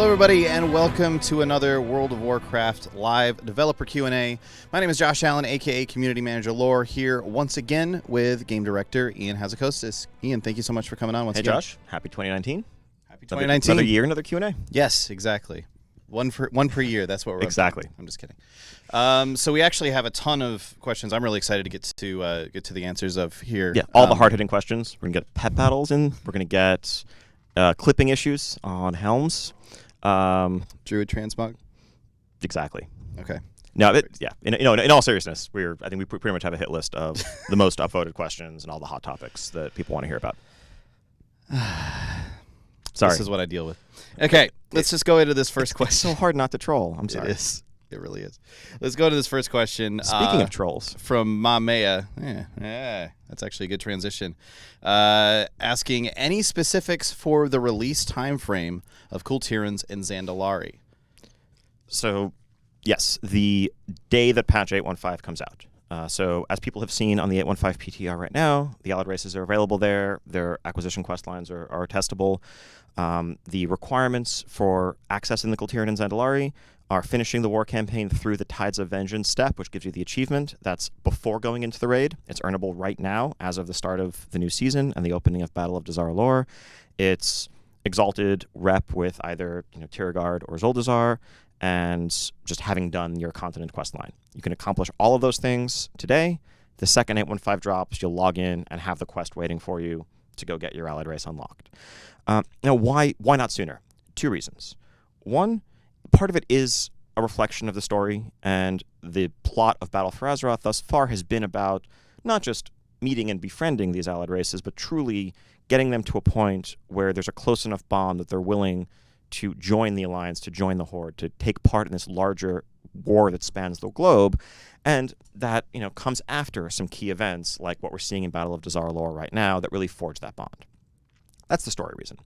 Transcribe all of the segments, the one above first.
Hello everybody and welcome to another World of Warcraft live developer Q&A. My name is Josh Allen, aka Community Manager Lore, here once again with Game Director Ion Hazzikostas. Ian, thank you so much for coming on once again. Hey Josh, happy 2019. Happy 2019. Another year, another Q&A. Yes, exactly. One per year, that's what we're exactly. I'm just kidding. So we actually have a ton of questions. I'm really excited to get to the answers of here. Yeah, all the hard-hitting questions. We're going to get pet battles in. We're going to get clipping issues on helms. Druid Transmog? Exactly. Okay. No, in all seriousness, I think we pretty much have a hit list of the most upvoted questions and all the hot topics that people want to hear about. Sorry. This is what I deal with. Okay, let's just go into this first question. It's so hard not to troll. I'm sorry. It is. It really is. Let's go to this first question. Speaking of trolls. From Mamea. That's actually a good transition. Asking any specifics for the release time frame of Kul Tirans and Zandalari. So, yes, the day that patch 8.15 comes out. So, as people have seen on the 8.15 PTR right now, the allied races are available there. Their acquisition quest lines are testable. The requirements for accessing the Kul Tiran and Zandalari are finishing the war campaign through the Tides of Vengeance step, which gives you the achievement. That's before going into the raid. It's earnable right now as of the start of the new season and the opening of Battle of Dazar'alor. It's exalted rep with either Tiragard or Zuldazar, and just having done your continent quest line. You can accomplish all of those things today. The second 8.15 drops, you'll log in and have the quest waiting for you to go get your allied race unlocked. Now, why not sooner? Two reasons. One, part of it is a reflection of the story, and the plot of Battle for Azeroth thus far has been about not just meeting and befriending these allied races, but truly getting them to a point where there's a close enough bond that they're willing to join the Alliance, to join the Horde, to take part in this larger war that spans the globe, and that comes after some key events like what we're seeing in Battle of Dazar'alor right now that really forge that bond. That's the story reason.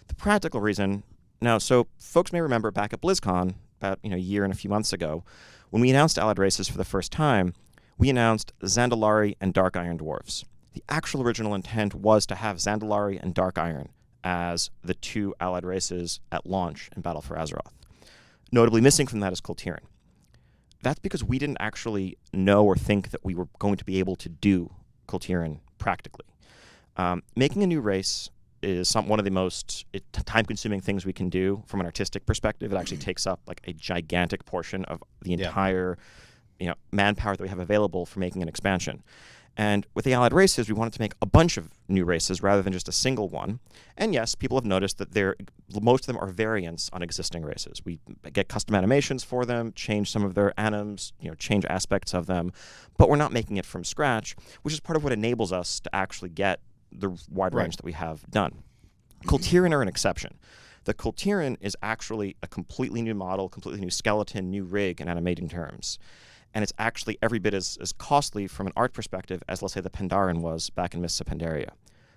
The practical reason, now, so folks may remember back at BlizzCon about a year and a few months ago, when we announced allied races for the first time, we announced Zandalari and Dark Iron Dwarves. The actual original intent was to have Zandalari and Dark Iron as the two allied races at launch in Battle for Azeroth. Notably missing from that is Kul Tiran. That's because we didn't actually know or think that we were going to be able to do Kul Tiran practically. Making a new race is one of the most time-consuming things we can do from an artistic perspective. It actually takes up like a gigantic portion of the entire manpower that we have available for making an expansion. And with the allied races, we wanted to make a bunch of new races rather than just a single one. And yes, people have noticed that most of them are variants on existing races. We get custom animations for them, change some of their anims, change aspects of them, but we're not making it from scratch, which is part of what enables us to actually get the wide range that we have done. Kul Tiran are an exception. The Kul Tiran is actually a completely new model, completely new skeleton, new rig in animating terms. And it's actually every bit as costly from an art perspective as, let's say, the Pandaren was back in Mists of Pandaria.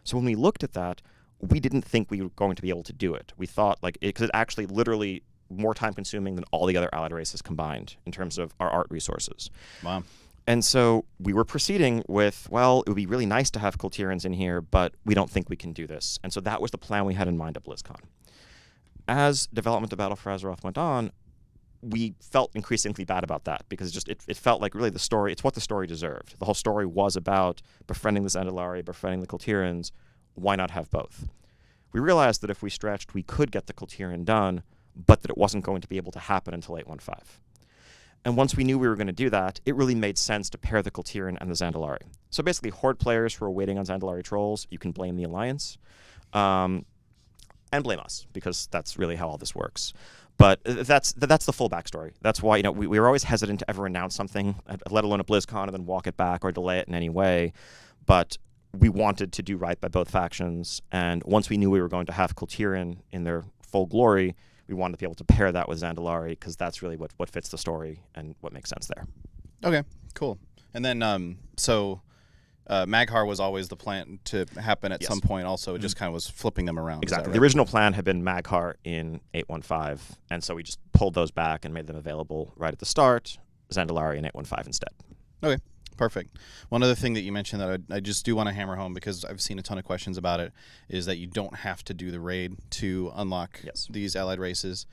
So when we looked at that, we didn't think we were going to be able to do it. We thought, because it's actually literally more time-consuming than all the other allied races combined in terms of our art resources. Wow. And so we were proceeding with, well, it would be really nice to have Kul Tirans in here, but we don't think we can do this. And so that was the plan we had in mind at BlizzCon. As development of Battle for Azeroth went on, we felt increasingly bad about that because it felt like really it's what the story deserved. The whole story was about befriending the Zandalari, befriending the Kul Tirans. Why not have both? We realized that if we stretched, we could get the Kul Tiran done, but that it wasn't going to be able to happen until 8.15. And once we knew we were going to do that, it really made sense to pair the Kul Tiran and the Zandalari. So basically, Horde players who are waiting on Zandalari trolls, you can blame the Alliance, and blame us, because that's really how all this works. But that's the full backstory. That's why we were always hesitant to ever announce something, let alone at BlizzCon, and then walk it back or delay it in any way. But we wanted to do right by both factions, and once we knew we were going to have Kul Tiran in their full glory, we wanted to be able to pair that with Zandalari, because that's really what fits the story and what makes sense there. Okay, cool. And then, Mag'har was always the plan to happen at some point also. It just kind of was flipping them around. Exactly. Right? The original plan had been Mag'har in 8.15, and so we just pulled those back and made them available right at the start, Zandalari in 8.15 instead. Okay, Perfect. One other thing that you mentioned that I just do want to hammer home, because I've seen a ton of questions about it, is that you don't have to do the raid to unlock these allied races.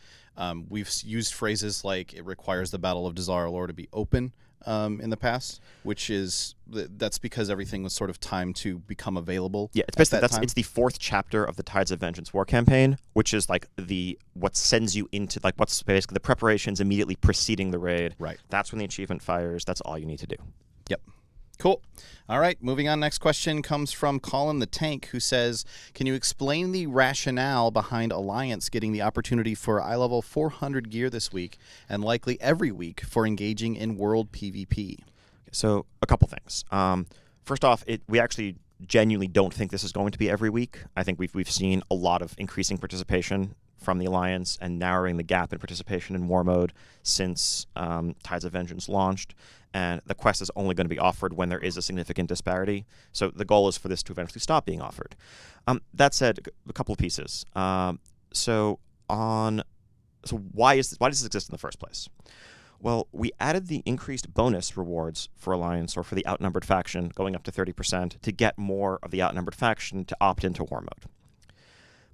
We've used phrases like it requires the Battle of Dazar'alor to be open in the past, which is that's because everything was sort of timed to become available. Yeah, it's basically it's the fourth chapter of the Tides of Vengeance war campaign, which is like what sends you into like what's basically the preparations immediately preceding the raid. Right. That's when the achievement fires. That's all you need to do. Yep. Cool. All right, moving on. Next question comes from Colin the Tank, who says, can you explain the rationale behind Alliance getting the opportunity for eye level 400 gear this week, and likely every week, for engaging in world PvP? So a couple things. First off, we actually genuinely don't think this is going to be every week. I think we've seen a lot of increasing participation from the Alliance and narrowing the gap in participation in war mode since Tides of Vengeance launched. And the quest is only going to be offered when there is a significant disparity. So the goal is for this to eventually stop being offered. That said, a couple of pieces. So why does this exist in the first place? Well, we added the increased bonus rewards for Alliance, or for the outnumbered faction, going up to 30%, to get more of the outnumbered faction to opt into war mode.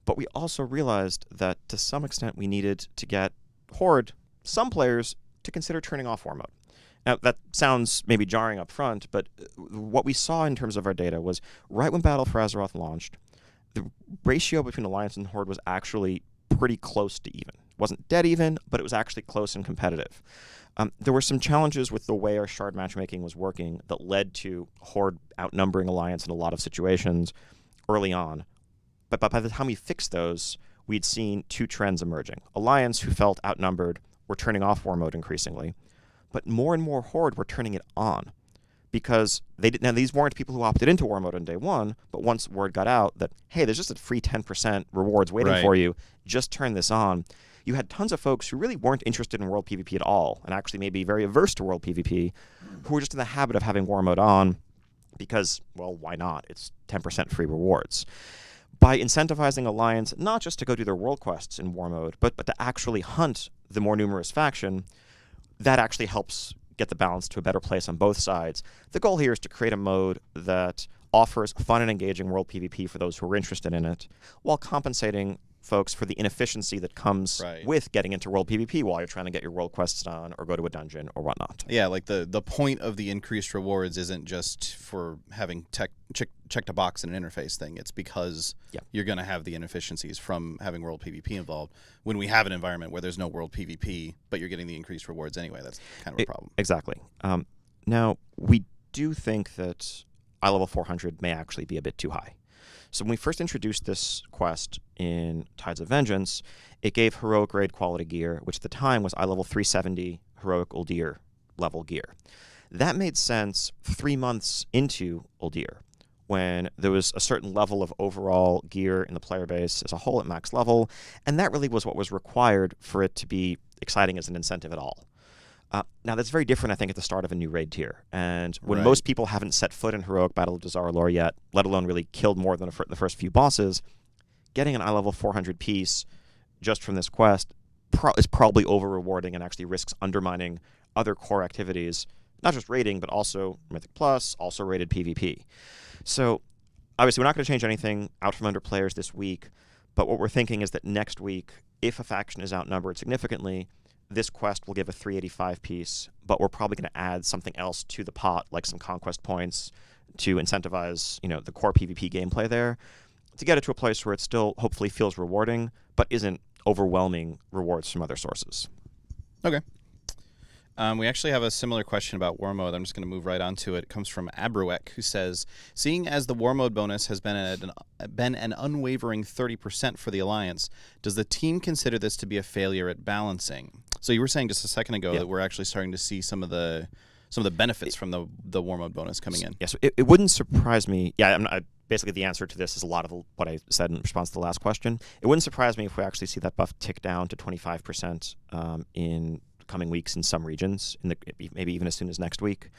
But we also realized that to some extent we needed to get Horde, some players, to consider turning off war mode. Now, that sounds maybe jarring up front, but what we saw in terms of our data was right when Battle for Azeroth launched, the ratio between Alliance and Horde was actually pretty close to even. It wasn't dead even, but it was actually close and competitive. There were some challenges with the way our shard matchmaking was working that led to Horde outnumbering Alliance in a lot of situations early on. But by the time we fixed those, we'd seen two trends emerging. Alliance, who felt outnumbered, were turning off war mode increasingly. But more and more Horde were turning it on, because now these weren't people who opted into war mode on day one, but once word got out that, hey, there's just a free 10% rewards waiting for you, just turn this on. You had tons of folks who really weren't interested in world PvP at all, and actually maybe very averse to world PvP, who were just in the habit of having war mode on because, well, why not? It's 10% free rewards. By incentivizing Alliance not just to go do their world quests in war mode, but to actually hunt the more numerous faction, that actually helps get the balance to a better place on both sides. The goal here is to create a mode that offers fun and engaging world PvP for those who are interested in it, while compensating folks for the inefficiency that comes with getting into world PvP while you're trying to get your world quests done or go to a dungeon or whatnot. Yeah, like the point of the increased rewards isn't just for having checked a box in an interface thing. It's because you're going to have the inefficiencies from having world PvP involved. When we have an environment where there's no world PvP, but you're getting the increased rewards anyway, that's kind of a problem. Exactly. Now, we do think that eye level 400 may actually be a bit too high. So when we first introduced this quest in Tides of Vengeance, it gave heroic raid quality gear, which at the time was eye level 370 heroic Uldir level gear. That made sense 3 months into Uldir, when there was a certain level of overall gear in the player base as a whole at max level, and that really was what was required for it to be exciting as an incentive at all. Now, that's very different, I think, at the start of a new raid tier. And when most people haven't set foot in Heroic Battle of Dazar'alor yet, let alone really killed more than the first few bosses, getting an eye level 400 piece just from this quest is probably over-rewarding and actually risks undermining other core activities, not just raiding, but also Mythic Plus, also rated PvP. So, obviously, we're not going to change anything out from under players this week, but what we're thinking is that next week, if a faction is outnumbered significantly, this quest will give a 385 piece, but we're probably going to add something else to the pot, like some conquest points, to incentivize, the core PvP gameplay there, to get it to a place where it still hopefully feels rewarding, but isn't overwhelming rewards from other sources. Okay. We actually have a similar question about war mode. I'm just going to move right on to it. It comes from Abruek, who says, seeing as the war mode bonus has been an unwavering 30% for the Alliance, does the team consider this to be a failure at balancing? So you were saying just a second ago that we're actually starting to see some of the benefits from the war mode bonus coming in. Yeah, so it wouldn't surprise me. Yeah, basically the answer to this is a lot of what I said in response to the last question. It wouldn't surprise me if we actually see that buff tick down to 25% in coming weeks in some regions, maybe even as soon as next week.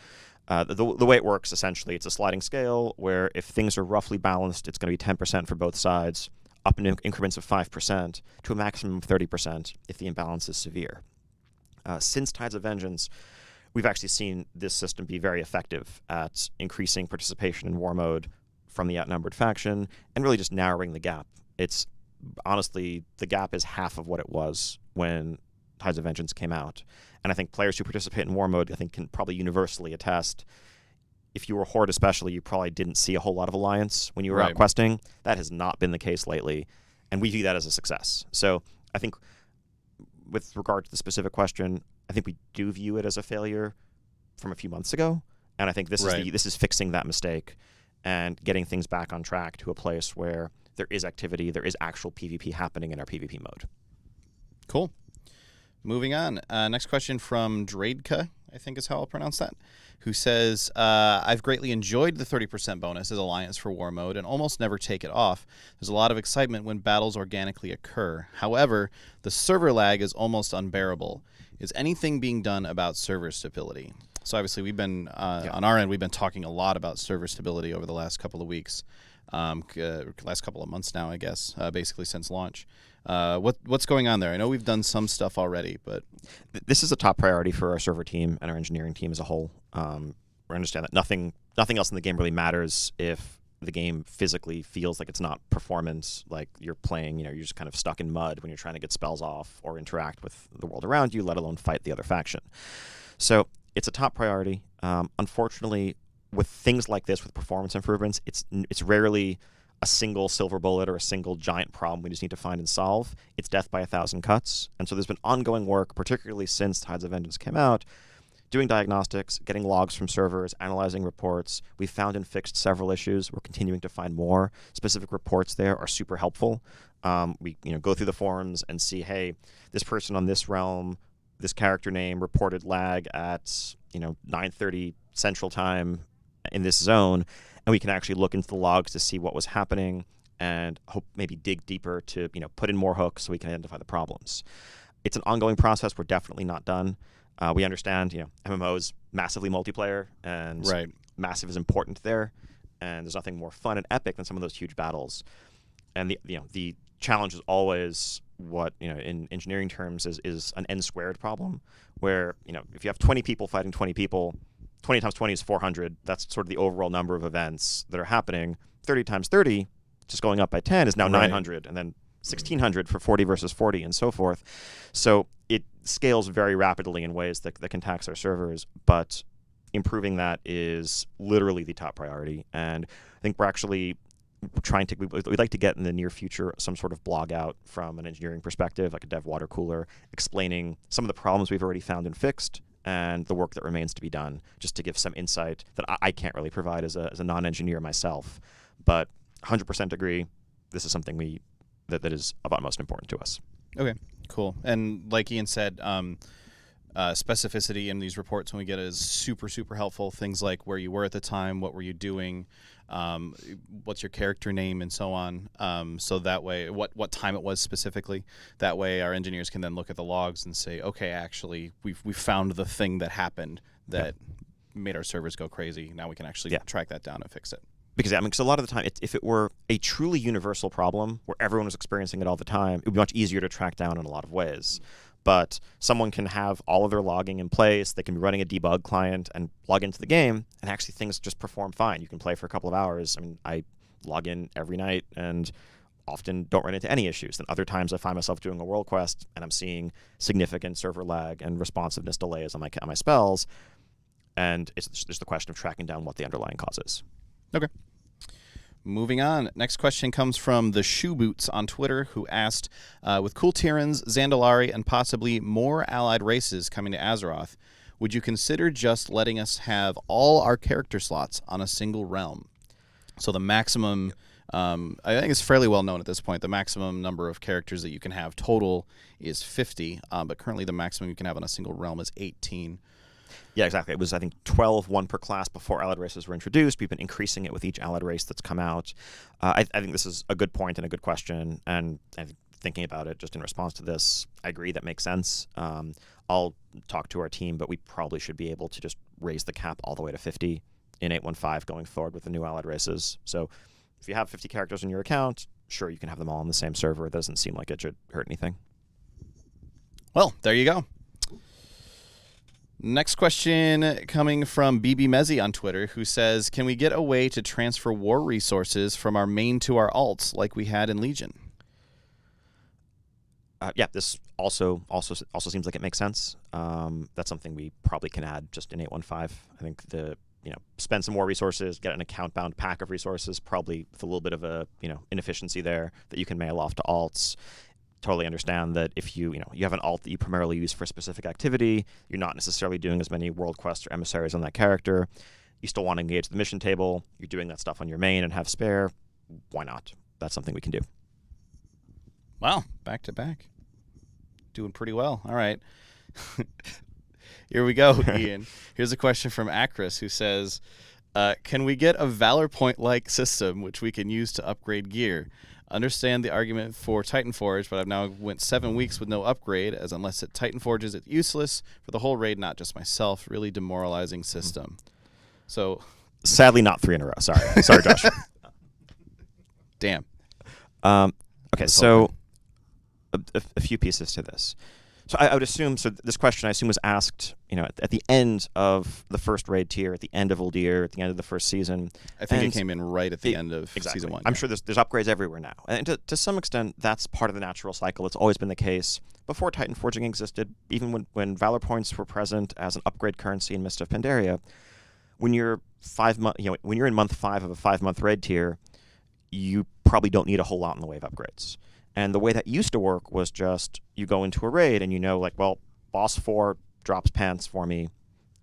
The way it works, essentially, it's a sliding scale where if things are roughly balanced, it's going to be 10% for both sides, up in increments of 5% to a maximum of 30% if the imbalance is severe. Since Tides of Vengeance, we've actually seen this system be very effective at increasing participation in war mode from the outnumbered faction and really just narrowing the gap. It's honestly, the gap is half of what it was when Tides of Vengeance came out. And I think players who participate in war mode, I think, can probably universally attest. If you were Horde especially, you probably didn't see a whole lot of Alliance when you were out questing. That has not been the case lately, and we view that as a success. So I think with regard to the specific question, I think we do view it as a failure from a few months ago, and I think this is fixing that mistake and getting things back on track to a place where there is activity, there is actual PvP happening in our PvP mode. Cool. Moving on. Next question from Dradeka, I think is how I'll pronounce that, who says, I've greatly enjoyed the 30% bonus as Alliance for War Mode and almost never take it off. There's a lot of excitement when battles organically occur. However, the server lag is almost unbearable. Is anything being done about server stability? So obviously we've been, on our end, we've been talking a lot about server stability over the last couple of weeks, last couple of months now, I guess, basically since launch. What's going on there? I know we've done some stuff already, but this is a top priority for our server team and our engineering team as a whole. We understand that nothing else in the game really matters if the game physically feels like it's not performance, like you're playing, you're just kind of stuck in mud when you're trying to get spells off or interact with the world around you, let alone fight the other faction. So it's a top priority. Unfortunately, with things like this, with performance improvements, it's rarely a single silver bullet or a single giant problem we just need to find and solve. It's death by 1,000 cuts. And so there's been ongoing work, particularly since Tides of Vengeance came out, doing diagnostics, getting logs from servers, analyzing reports. We've found and fixed several issues. We're continuing to find more. Specific reports there are super helpful. We go through the forums and see, hey, this person on this realm, this character name reported lag at 9:30 Central Time in this zone, and we can actually look into the logs to see what was happening and hope maybe dig deeper to put in more hooks so we can identify the problems. It's an ongoing process. We're definitely not done. We understand, MMO is massively multiplayer, and massive is important there. And there's nothing more fun and epic than some of those huge battles. And the challenge is always what in engineering terms is an n squared problem, where if you have 20 people fighting 20 people, 20 times 20 is 400. That's sort of the overall number of events that are happening. 30 times 30, just going up by 10, is now 900, and then 1,600 for 40 versus 40, and so forth. So it scales very rapidly in ways that can tax our servers, but improving that is literally the top priority. And I think we're actually we'd like to get in the near future some sort of blog out from an engineering perspective, like a dev water cooler, explaining some of the problems we've already found and fixed and the work that remains to be done, just to give some insight that I can't really provide as a non-engineer myself. But 100% agree, this is something that is of utmost important to us. Okay, cool. And like Ian said, specificity in these reports when we get it is super, super helpful. Things like where you were at the time, what were you doing, what's your character name, and so on. So that way, what time it was specifically. That way, our engineers can then look at the logs and say, okay, actually, we found the thing that happened that made our servers go crazy. Now we can actually track that down and fix it. Because because a lot of the time, if it were a truly universal problem where everyone was experiencing it all the time, it would be much easier to track down in a lot of ways. But someone can have all of their logging in place. They can be running a debug client and log into the game, and actually things just perform fine. You can play for a couple of hours. I mean, I log in every night and often don't run into any issues. And other times I find myself doing a world quest and I'm seeing significant server lag and responsiveness delays on my spells. And it's just the question of tracking down what the underlying cause is. Okay. Moving on. Next question comes from the Shoe Boots on Twitter, who asked, with Cool Tyrants, Zandalari, and possibly more allied races coming to Azeroth, would you consider just letting us have all our character slots on a single realm? So the maximum, I think it's fairly well known at this point, the maximum number of characters that you can have total is 50, but currently the maximum you can have on a single realm is 18. Yeah, exactly. It was, I think, 12, one per class before allied races were introduced. We've been increasing it with each allied race that's come out. I think this is a good point and a good question, and thinking about it just in response to this, I agree that makes sense. I'll talk to our team, but we probably should be able to just raise the cap all the way to 50 in 8.15 going forward with the new allied races. So if you have 50 characters in your account, sure, you can have them all on the same server. It doesn't seem like it should hurt anything. Well, there you go. Next question coming from BB Mezzi on Twitter, who says, can we get a way to transfer war resources from our main to our alts like we had in Legion? Yeah, this also seems like it makes sense. That's something we probably can add just in 815. I think spend some more resources, get an account-bound pack of resources, probably with a little bit of a inefficiency there that you can mail off to alts. Totally understand that if you have an alt that you primarily use for a specific activity, you're not necessarily doing as many world quests or emissaries on that character. You still want to engage the mission table. You're doing that stuff on your main and have spare. Why not? That's something we can do. Wow, back to back. Doing pretty well. All right. Here we go, Ian. Here's a question from Acris who says, can we get a Valor Point-like system which we can use to upgrade gear? Understand the argument for Titan Forge, but I've now went 7 weeks with no upgrade, as unless it Titan Forges, it's useless for the whole raid, not just myself. Really demoralizing system. So, sadly, not 3 in a row. Sorry, Josh. Damn. Okay, so a few pieces to this. So I would assume, this question I assume was asked, at the end of the first raid tier, at the end of Uldir, at the end of the first season. I think it came in right at the end of season 1. I'm sure there's upgrades everywhere now. And to some extent, that's part of the natural cycle. It's always been the case. Before Titan Forging existed, even when Valor Points were present as an upgrade currency in Mist of Pandaria, when you're when you're in month 5 of a 5-month raid tier, you probably don't need a whole lot in the way of upgrades. And the way that used to work was just you go into a raid and boss 4 drops pants for me,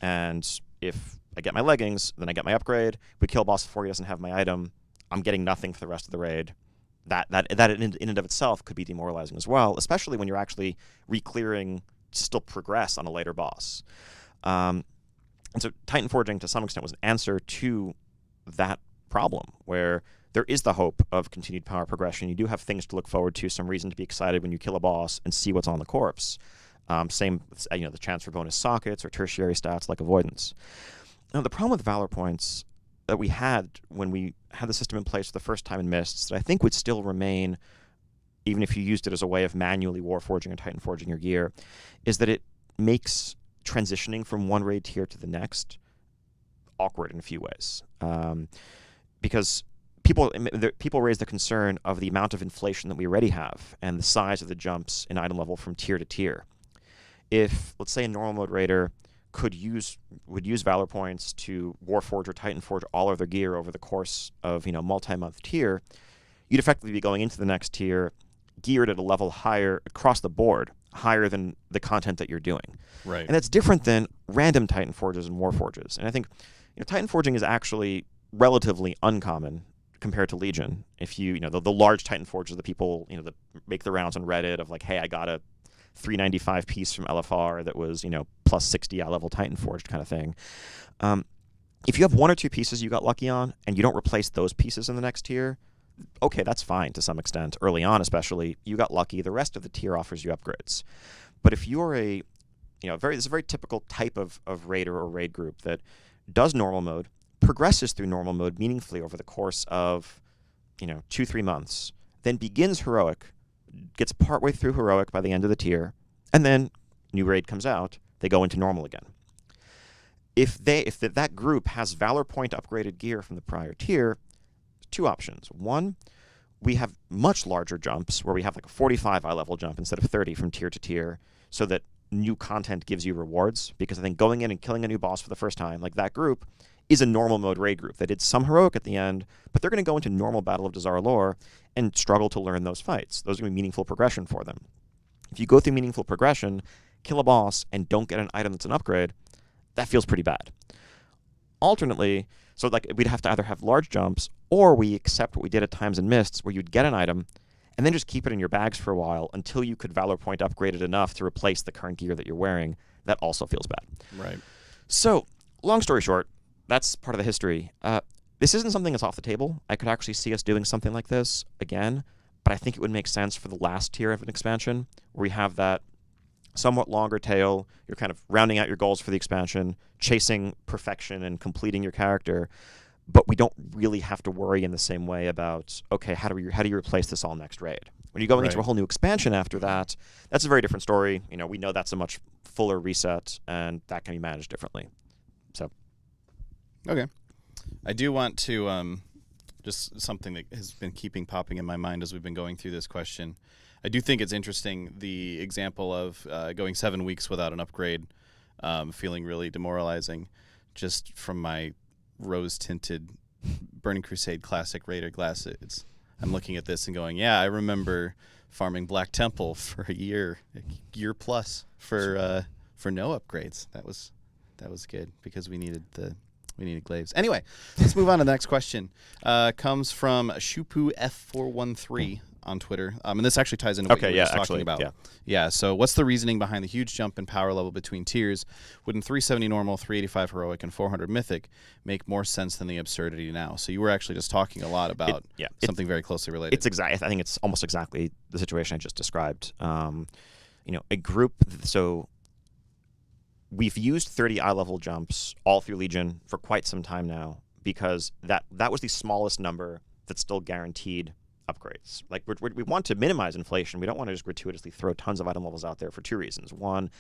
and if I get my leggings, then I get my upgrade. We kill boss 4, he doesn't have my item. I'm getting nothing for the rest of the raid. That in and of itself could be demoralizing as well, especially when you're actually re-clearing to still progress on a later boss. And so Titan Forging, to some extent, was an answer to that problem, where there is the hope of continued power progression. You do have things to look forward to, some reason to be excited when you kill a boss and see what's on the corpse. Same, the chance for bonus sockets or tertiary stats like avoidance. Now, the problem with Valor Points that we had when we had the system in place for the first time in Mists, that I think would still remain, even if you used it as a way of manually Warforging or Titan Forging your gear, is that it makes transitioning from one raid tier to the next awkward in a few ways. Because people raise the concern of the amount of inflation that we already have and the size of the jumps in item level from tier to tier. If, let's say, a normal mode raider would use Valor Points to Warforge or Titan Forge all of their gear over the course of multi-month tier, you'd effectively be going into the next tier geared at a level higher across the board, higher than the content that you're doing. Right. And that's different than random Titan Forges and Warforges. And I think Titan Forging is actually relatively uncommon compared to Legion. If the large Titan Forges, the people that make the rounds on Reddit of hey, I got a 395 piece from LFR that was plus 60 level Titan Forged kind of thing. If you have 1 or 2 pieces you got lucky on and you don't replace those pieces in the next tier, okay, that's fine to some extent. Early on, especially, you got lucky. The rest of the tier offers you upgrades. But if you're there's a very typical type of raider or raid group that does normal mode, progresses through normal mode meaningfully over the course of 2-3 months, then begins heroic, gets partway through heroic by the end of the tier, and then new raid comes out, they go into normal again. If that group has Valor Point upgraded gear from the prior tier, 2 options. 1, we have much larger jumps where we have a 45 eye level jump instead of 30 from tier to tier, so that new content gives you rewards, because I think going in and killing a new boss for the first time, that group is a normal mode raid group. They did some heroic at the end, but they're going to go into normal Battle of Dazar lore and struggle to learn those fights. Those are going to be meaningful progression for them. If you go through meaningful progression, kill a boss, and don't get an item that's an upgrade, that feels pretty bad. Alternately, we'd have to either have large jumps, or we accept what we did at Times and Mists, where you'd get an item, and then just keep it in your bags for a while until you could Valor Point upgrade it enough to replace the current gear that you're wearing. That also feels bad. Right. So, long story short, that's part of the history. This isn't something that's off the table. I could actually see us doing something like this again, but I think it would make sense for the last tier of an expansion, where we have that somewhat longer tail. You're kind of rounding out your goals for the expansion, chasing perfection and completing your character, but we don't really have to worry in the same way about, okay, how do you replace this all next raid? When you're going into Right. a whole new expansion after that, that's a very different story. We know that's a much fuller reset, and that can be managed differently. So, Okay. I do want to just something that has been popping in my mind as we've been going through this question. I do think it's interesting, the example of going 7 weeks without an upgrade, feeling really demoralizing, just from my rose-tinted Burning Crusade Classic Raider glasses. I'm looking at this and going, yeah, I remember farming Black Temple for a year plus for no upgrades. That was good because we needed glaives. Anyway, let's move on to the next question. Comes from Shupu F413 on Twitter. And this actually ties into what you were just talking about. Yeah, so what's the reasoning behind the huge jump in power level between tiers? Wouldn't 370 normal, 385 heroic, and 400 mythic make more sense than the absurdity now? So you were actually just talking a lot about something very closely related. I think it's almost exactly the situation I just described. A group, so we've used 30 eye level jumps all through Legion for quite some time now, because that was the smallest number that's still guaranteed upgrades. Like, we want to minimize inflation. We don't want to just gratuitously throw tons of item levels out there for two reasons. One,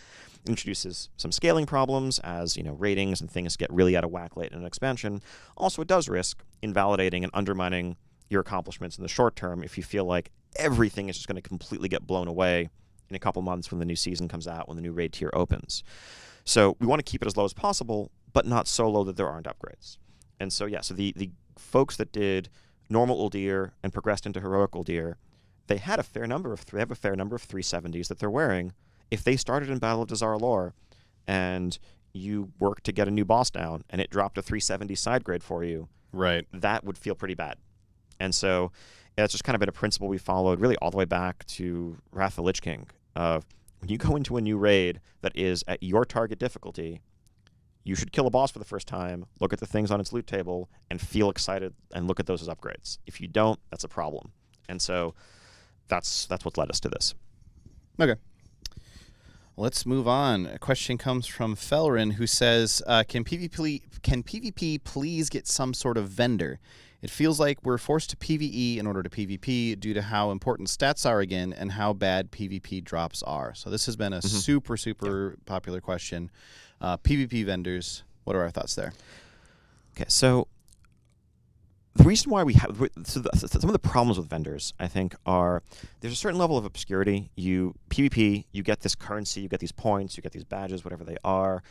it introduces some scaling problems as ratings and things get really out of whack late in an expansion. Also, it does risk invalidating and undermining your accomplishments in the short term if you feel like everything is just going to completely get blown away in a couple months when the new season comes out, when the new raid tier opens. So we want to keep it as low as possible, but not so low that there aren't upgrades. And so, so the folks that did normal Uldir and progressed into heroic Uldir, they have a fair number of 370s that they're wearing. If they started in Battle of Dazara Lore and you worked to get a new boss down and it dropped a 370 side grade for you, right, that would feel pretty bad. And so it's just kind of been a principle we followed really all the way back to Wrath of the Lich King. When you go into a new raid that is at your target difficulty, you should kill a boss for the first time, look at the things on its loot table, and feel excited and look at those as upgrades. If you don't, that's a problem. And so that's what led us to this. Okay. Let's move on. A question comes from Felrin, who says, can PvP please get some sort of vendor? It feels like we're forced to PvE in order to PvP due to how important stats are again and how bad PvP drops are. So this has been a super popular question. PvP vendors, what are our thoughts there? Okay, so the reason why we have some of the problems with vendors, I think, are there's a certain level of obscurity. PvP, you get this currency, you get these points, you get these badges, whatever they are,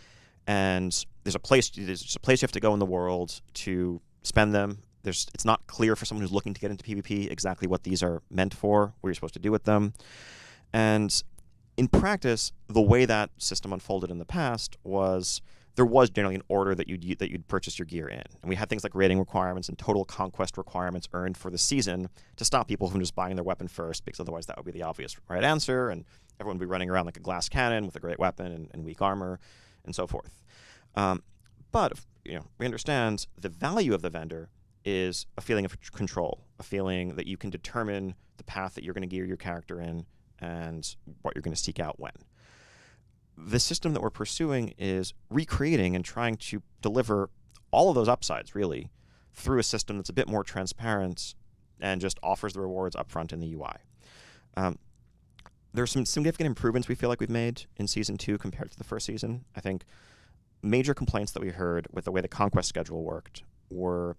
and there's a place you have to go in the world to spend them. It's not clear for someone who's looking to get into PvP exactly what these are meant for, what you're supposed to do with them. And in practice, the way that system unfolded in the past was there was generally an order that you'd purchase your gear in. And we had things like rating requirements and total conquest requirements earned for the season to stop people from just buying their weapon first, because otherwise that would be the obvious right answer, and everyone would be running around like a glass cannon with a great weapon and weak armor and so forth. But we understand the value of the vendor is a feeling of control, a feeling that you can determine the path that you're going to gear your character in and what you're going to seek out when. The system that we're pursuing is recreating and trying to deliver all of those upsides, really, through a system that's a bit more transparent and just offers the rewards up front in the UI. There are some significant improvements we feel like we've made in Season 2 compared to the first season. I think major complaints that we heard with the way the conquest schedule worked were,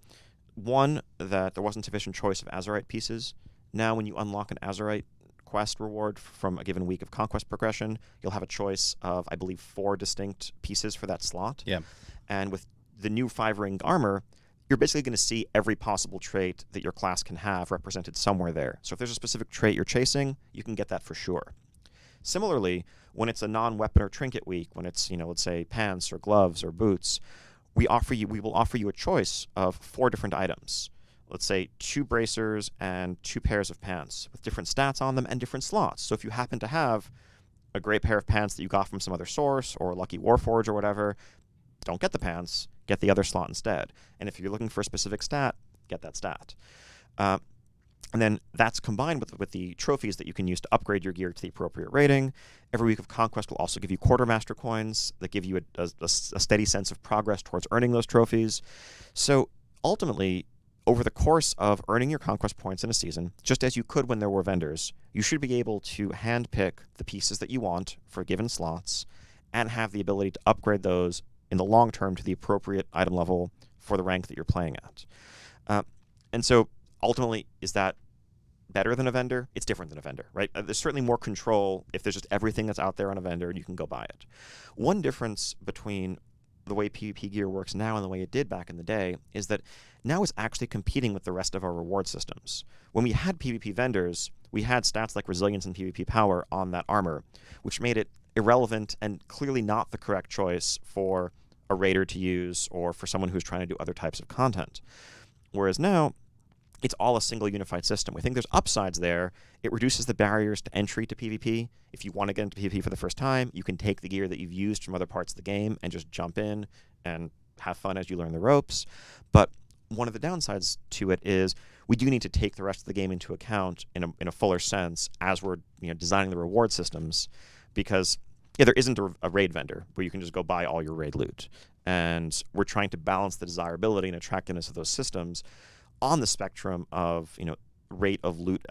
one, that there wasn't sufficient choice of Azerite pieces. Now when you unlock an Azerite quest reward from a given week of conquest progression, you'll have a choice of, I believe, 4 distinct pieces for that slot. Yeah. And with the new 5-ring armor, you're basically going to see every possible trait that your class can have represented somewhere there. So if there's a specific trait you're chasing, you can get that for sure. Similarly, when it's a non-weapon or trinket week, when it's, let's say pants or gloves or boots, we will offer you a choice of 4 different items. Let's say 2 bracers and 2 pairs of pants with different stats on them and different slots. So if you happen to have a great pair of pants that you got from some other source or Lucky Warforge or whatever, don't get the pants, get the other slot instead. And if you're looking for a specific stat, get that stat. And then that's combined with the trophies that you can use to upgrade your gear to the appropriate rating. Every week of Conquest will also give you Quartermaster coins that give you a steady sense of progress towards earning those trophies. So ultimately, over the course of earning your conquest points in a season, just as you could when there were vendors, you should be able to handpick the pieces that you want for given slots and have the ability to upgrade those in the long term to the appropriate item level for the rank that you're playing at. And so ultimately, is that better than a vendor? It's different than a vendor, right? There's certainly more control if there's just everything that's out there on a vendor and you can go buy it. One difference between the way PvP gear works now and the way it did back in the day is that now it's actually competing with the rest of our reward systems. When we had PvP vendors, we had stats like resilience and PvP power on that armor, which made it irrelevant and clearly not the correct choice for a raider to use or for someone who's trying to do other types of content. Whereas now, it's all a single unified system. We think there's upsides there. It reduces the barriers to entry to PvP. If you want to get into PvP for the first time, you can take the gear that you've used from other parts of the game and just jump in and have fun as you learn the ropes. But one of the downsides to it is we do need to take the rest of the game into account in a fuller sense as we're designing the reward systems, because there isn't a raid vendor where you can just go buy all your raid loot. And we're trying to balance the desirability and attractiveness of those systems on the spectrum of rate of loot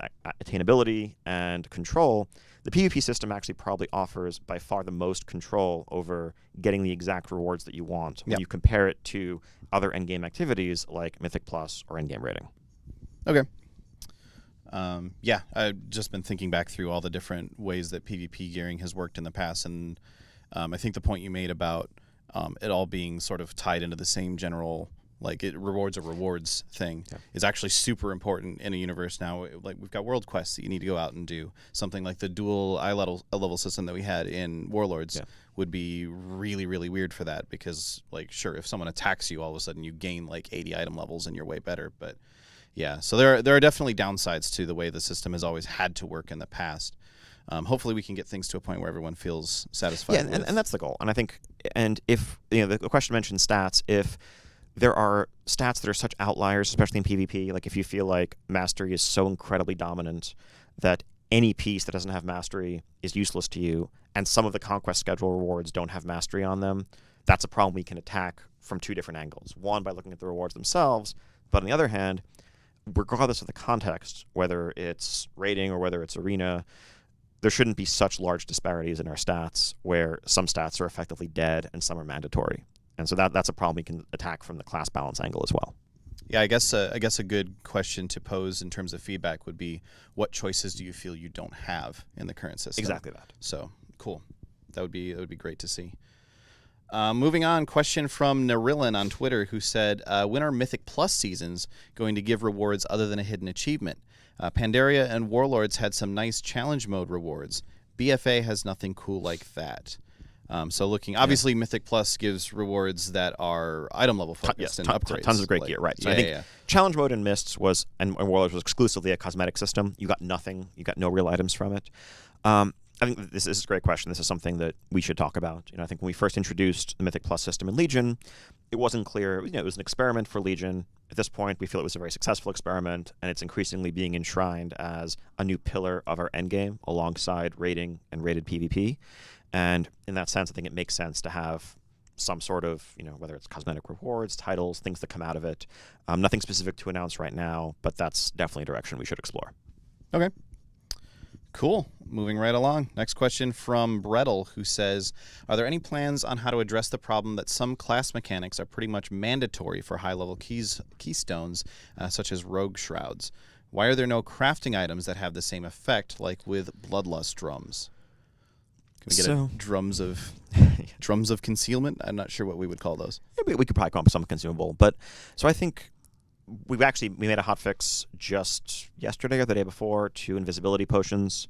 attainability and control. The PvP system actually probably offers by far the most control over getting the exact rewards that you want when you compare it to other endgame activities like Mythic Plus or endgame rating. Okay. I've just been thinking back through all the different ways that PvP gearing has worked in the past, and I think the point you made about it all being sort of tied into the same general, like it rewards a rewards thing, is actually super important in a universe now. Like we've got world quests that you need to go out and do. Something like the dual eye level system that we had in Warlords would be really, really weird for that, because like sure, if someone attacks you, all of a sudden you gain like 80 item levels and you're way better. But yeah, so there are definitely downsides to the way the system has always had to work in the past. Hopefully we can get things to a point where everyone feels satisfied. Yeah, and that's the goal. And I think, and if the question mentioned stats, if there are stats that are such outliers, especially in PvP, like if you feel like mastery is so incredibly dominant that any piece that doesn't have mastery is useless to you, and some of the conquest schedule rewards don't have mastery on them, that's a problem we can attack from two different angles. One, by looking at the rewards themselves, but on the other hand, regardless of the context, whether it's raiding or whether it's arena, there shouldn't be such large disparities in our stats where some stats are effectively dead and some are mandatory. And so that's a problem we can attack from the class balance angle as well. Yeah, I guess a good question to pose in terms of feedback would be, what choices do you feel you don't have in the current system? Exactly that. So cool. That would be great to see. Moving on, question from Narillin on Twitter, who said, when are Mythic Plus seasons going to give rewards other than a hidden achievement? Pandaria and Warlords had some nice challenge mode rewards. BFA has nothing cool like that. So looking, obviously, Mythic Plus gives rewards that are item level focused and upgrades. Tons of great gear, right? So I think challenge mode in Mists and Warlords was exclusively a cosmetic system. You got nothing. You got no real items from it. I think this is a great question. This is something that we should talk about. I think when we first introduced the Mythic Plus system in Legion, it wasn't clear. It was an experiment for Legion. At this point, we feel it was a very successful experiment, and it's increasingly being enshrined as a new pillar of our endgame alongside raiding and rated PvP. And in that sense, I think it makes sense to have some sort of, whether it's cosmetic rewards, titles, things that come out of it. Nothing specific to announce right now, but that's definitely a direction we should explore. Okay. Cool. Moving right along. Next question from Brettel, who says, are there any plans on how to address the problem that some class mechanics are pretty much mandatory for high-level keystones, such as rogue shrouds? Why are there no crafting items that have the same effect, like with bloodlust drums? Can we get drums of concealment? I'm not sure what we would call those. Yeah, we could probably come up with something consumable. But so I think we made a hotfix just yesterday or the day before to invisibility potions.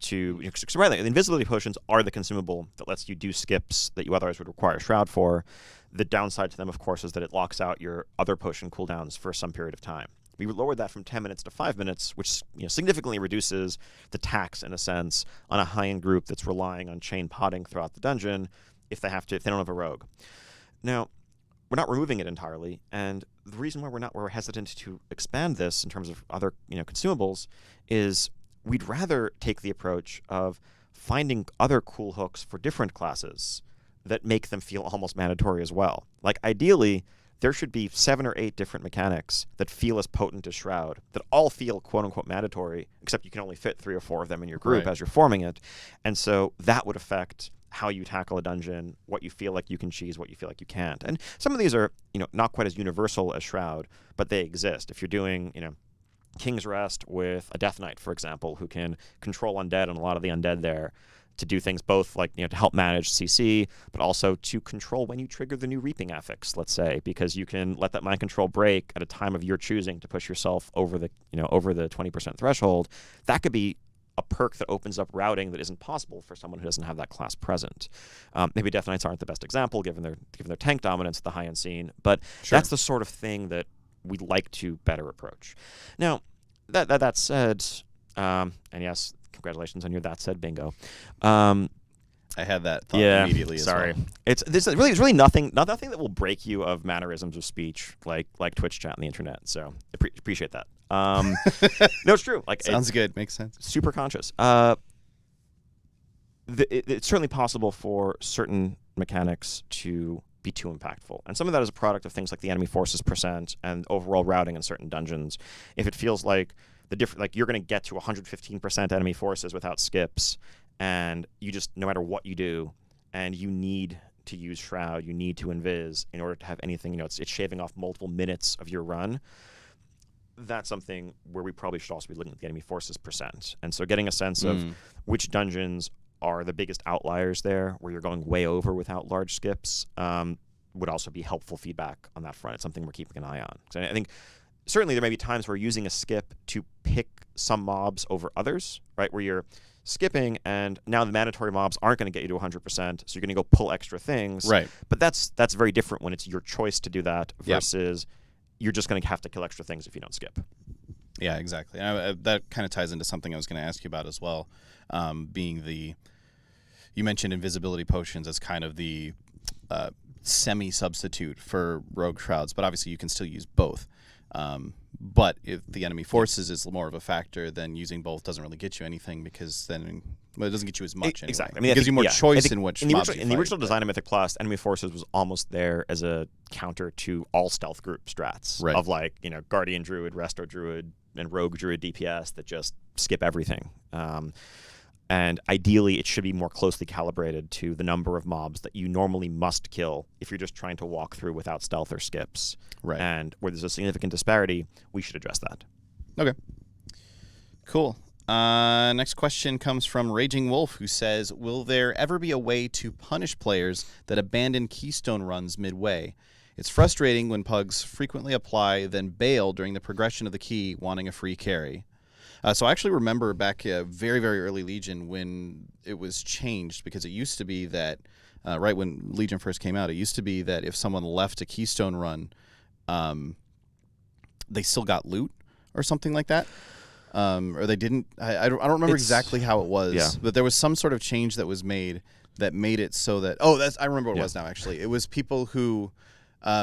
The invisibility potions are the consumable that lets you do skips that you otherwise would require a shroud for. The downside to them, of course, is that it locks out your other potion cooldowns for some period of time. We lowered that from 10 minutes to 5 minutes, which significantly reduces the tax, in a sense, on a high-end group that's relying on chain potting throughout the dungeon if they don't have a rogue. Now, we're not removing it entirely, and the reason why we're hesitant to expand this in terms of other consumables is we'd rather take the approach of finding other cool hooks for different classes that make them feel almost mandatory as well. Like ideally, there should be 7 or 8 different mechanics that feel as potent as Shroud, that all feel quote-unquote mandatory, except you can only fit 3 or 4 of them in your group as you're forming it. And so that would affect how you tackle a dungeon, what you feel like you can cheese, what you feel like you can't. And some of these are, not quite as universal as Shroud, but they exist. If you're doing, King's Rest with a Death Knight, for example, who can control undead and a lot of the undead there, to do things both like to help manage CC, but also to control when you trigger the new reaping affix, let's say, because you can let that mind control break at a time of your choosing to push yourself over the 20% threshold. That could be a perk that opens up routing that isn't possible for someone who doesn't have that class present. Maybe Death Knights aren't the best example given their tank dominance at the high end scene, but that's the sort of thing that we'd like to better approach. Now, that said, and yes, congratulations on your that said bingo. I had that thought immediately. Sorry, as well. It's really nothing that will break you of mannerisms of speech like Twitch chat and the internet. So appreciate that. No, it's true. Sounds good. Makes sense. Super conscious. It's certainly possible for certain mechanics to be too impactful, and some of that is a product of things like the enemy forces percent and overall routing in certain dungeons. If it feels like you're going to get to 115% enemy forces without skips, and you just, no matter what you do, and you need to use Shroud, you need to invis in order to have anything, it's shaving off multiple minutes of your run. That's something where we probably should also be looking at the enemy forces percent. And so getting a sense of which dungeons are the biggest outliers there, where you're going way over without large skips, would also be helpful feedback on that front. It's something we're keeping an eye on. So I think certainly there may be times where using a skip to pick some mobs over others, right, where you're skipping and now the mandatory mobs aren't going to get you to 100%, so you're going to go pull extra things. Right. But that's very different when it's your choice to do that versus you're just going to have to kill extra things if you don't skip. Yeah, exactly. And that kind of ties into something I was going to ask you about as well, being you mentioned invisibility potions as kind of the semi-substitute for rogue shrouds, but obviously you can still use both. But if the enemy forces is more of a factor, then using both doesn't really get you anything, because then it doesn't get you as much. Anyway. Exactly. I mean, it gives you more choice in which mobs you fight. In the original design of Mythic Plus, enemy forces was almost there as a counter to all stealth group strats of Guardian Druid, Resto Druid, and Rogue Druid DPS that just skip everything. And ideally, it should be more closely calibrated to the number of mobs that you normally must kill if you're just trying to walk through without stealth or skips. Right. And where there's a significant disparity, we should address that. Okay. Cool. Next question comes from Raging Wolf, who says, will there ever be a way to punish players that abandon keystone runs midway? It's frustrating when pugs frequently apply, then bail during the progression of the key, wanting a free carry. So I actually remember back very, very early Legion when it was changed, because it used to be that, right when Legion first came out, it used to be that if someone left a keystone run, they still got loot or something like that. Or they didn't. I don't remember exactly how it was, but there was some sort of change that was made that made it so that, I remember what it was now, actually. It was people who...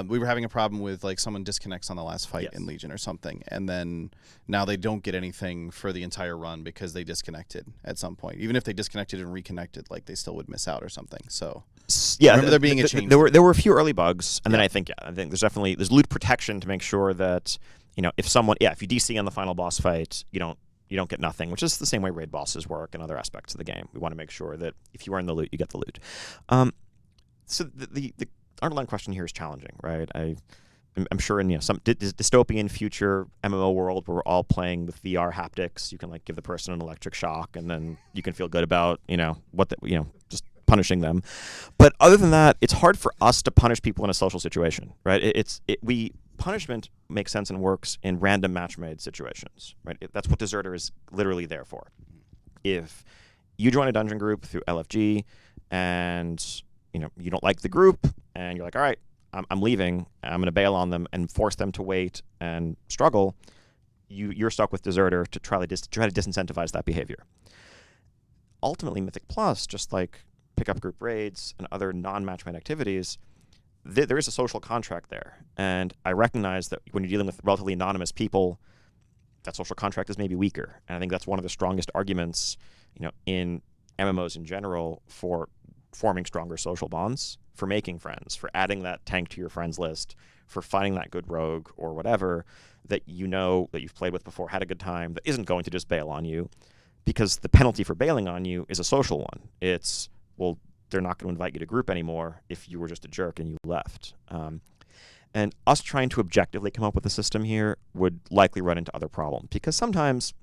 we were having a problem with someone disconnects on the last fight in Legion or something, and then now they don't get anything for the entire run because they disconnected at some point. Even if they disconnected and reconnected, they still would miss out or something. So I remember there being a change. There were a few early bugs, and then I think there's loot protection to make sure that if you DC on the final boss fight, you don't get nothing, which is the same way raid bosses work and other aspects of the game. We want to make sure that if you are in the loot, you get the loot. So the underlying question here is challenging, right? I'm sure in some dystopian future MMO world where we're all playing with VR haptics, you can give the person an electric shock, and then you can feel good about just punishing them. But other than that, it's hard for us to punish people in a social situation, right? Punishment makes sense and works in random match-made situations, right? That's what Deserter is literally there for. If you join a dungeon group through LFG and you don't like the group, and you're like, all right, I'm leaving, I'm going to bail on them and force them to wait and struggle, you're stuck with Deserter to try to disincentivize that behavior. Ultimately, Mythic Plus, just like pickup group raids and other non-match-made activities, there is a social contract there. And I recognize that when you're dealing with relatively anonymous people, that social contract is maybe weaker. And I think that's one of the strongest arguments, in MMOs in general for forming stronger social bonds, for making friends, for adding that tank to your friends list, for finding that good rogue or whatever that you know that you've played with before, had a good time, that isn't going to just bail on you. Because the penalty for bailing on you is a social one. It's, well, they're not going to invite you to group anymore if you were just a jerk and you left. And us trying to objectively come up with a system here would likely run into other problems. Because sometimes,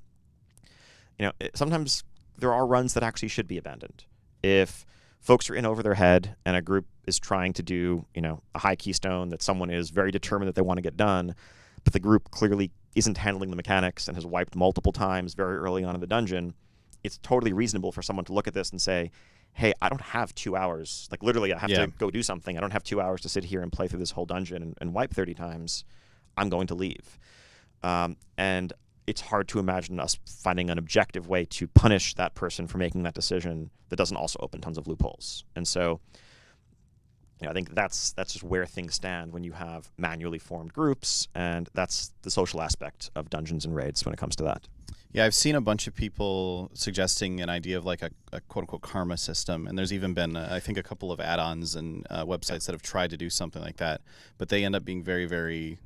sometimes there are runs that actually should be abandoned. If folks are in over their head and a group is trying to do, a high keystone that someone is very determined that they want to get done, but the group clearly isn't handling the mechanics and has wiped multiple times very early on in the dungeon, it's totally reasonable for someone to look at this and say, hey, I don't have 2 hours. Like, literally, I have to go do something. I don't have 2 hours to sit here and play through this whole dungeon and wipe 30 times. I'm going to leave. And it's hard to imagine us finding an objective way to punish that person for making that decision that doesn't also open tons of loopholes. And so, I think that's just where things stand when you have manually formed groups, and that's the social aspect of dungeons and raids when it comes to that. Yeah, I've seen a bunch of people suggesting an idea of like a quote-unquote karma system, and there's even been, I think, a couple of add-ons and websites that have tried to do something like that, but they end up being very, very...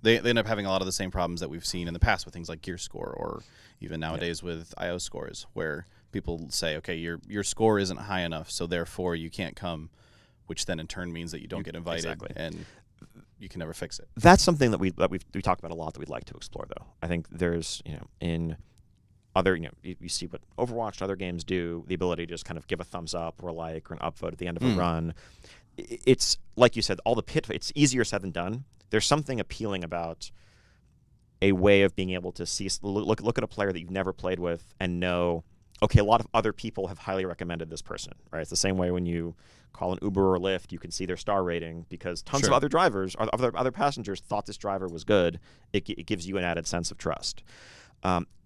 They end up having a lot of the same problems that we've seen in the past with things like gear score, or even nowadays with IO scores, where people say, okay, your score isn't high enough, so therefore you can't come, which then in turn means that you don't get invited, and you can never fix it. That's something that we talk about a lot that we'd like to explore, though. I think there's, in other, you see what Overwatch and other games do, the ability to just kind of give a thumbs up or a like or an upvote at the end of a run. It's, like you said, all the it's easier said than done. There's something appealing about a way of being able to look at a player that you've never played with and know, okay, a lot of other people have highly recommended this person, right? It's the same way when you call an Uber or Lyft, you can see their star rating because tons of other drivers or other passengers thought this driver was good. It gives you an added sense of trust.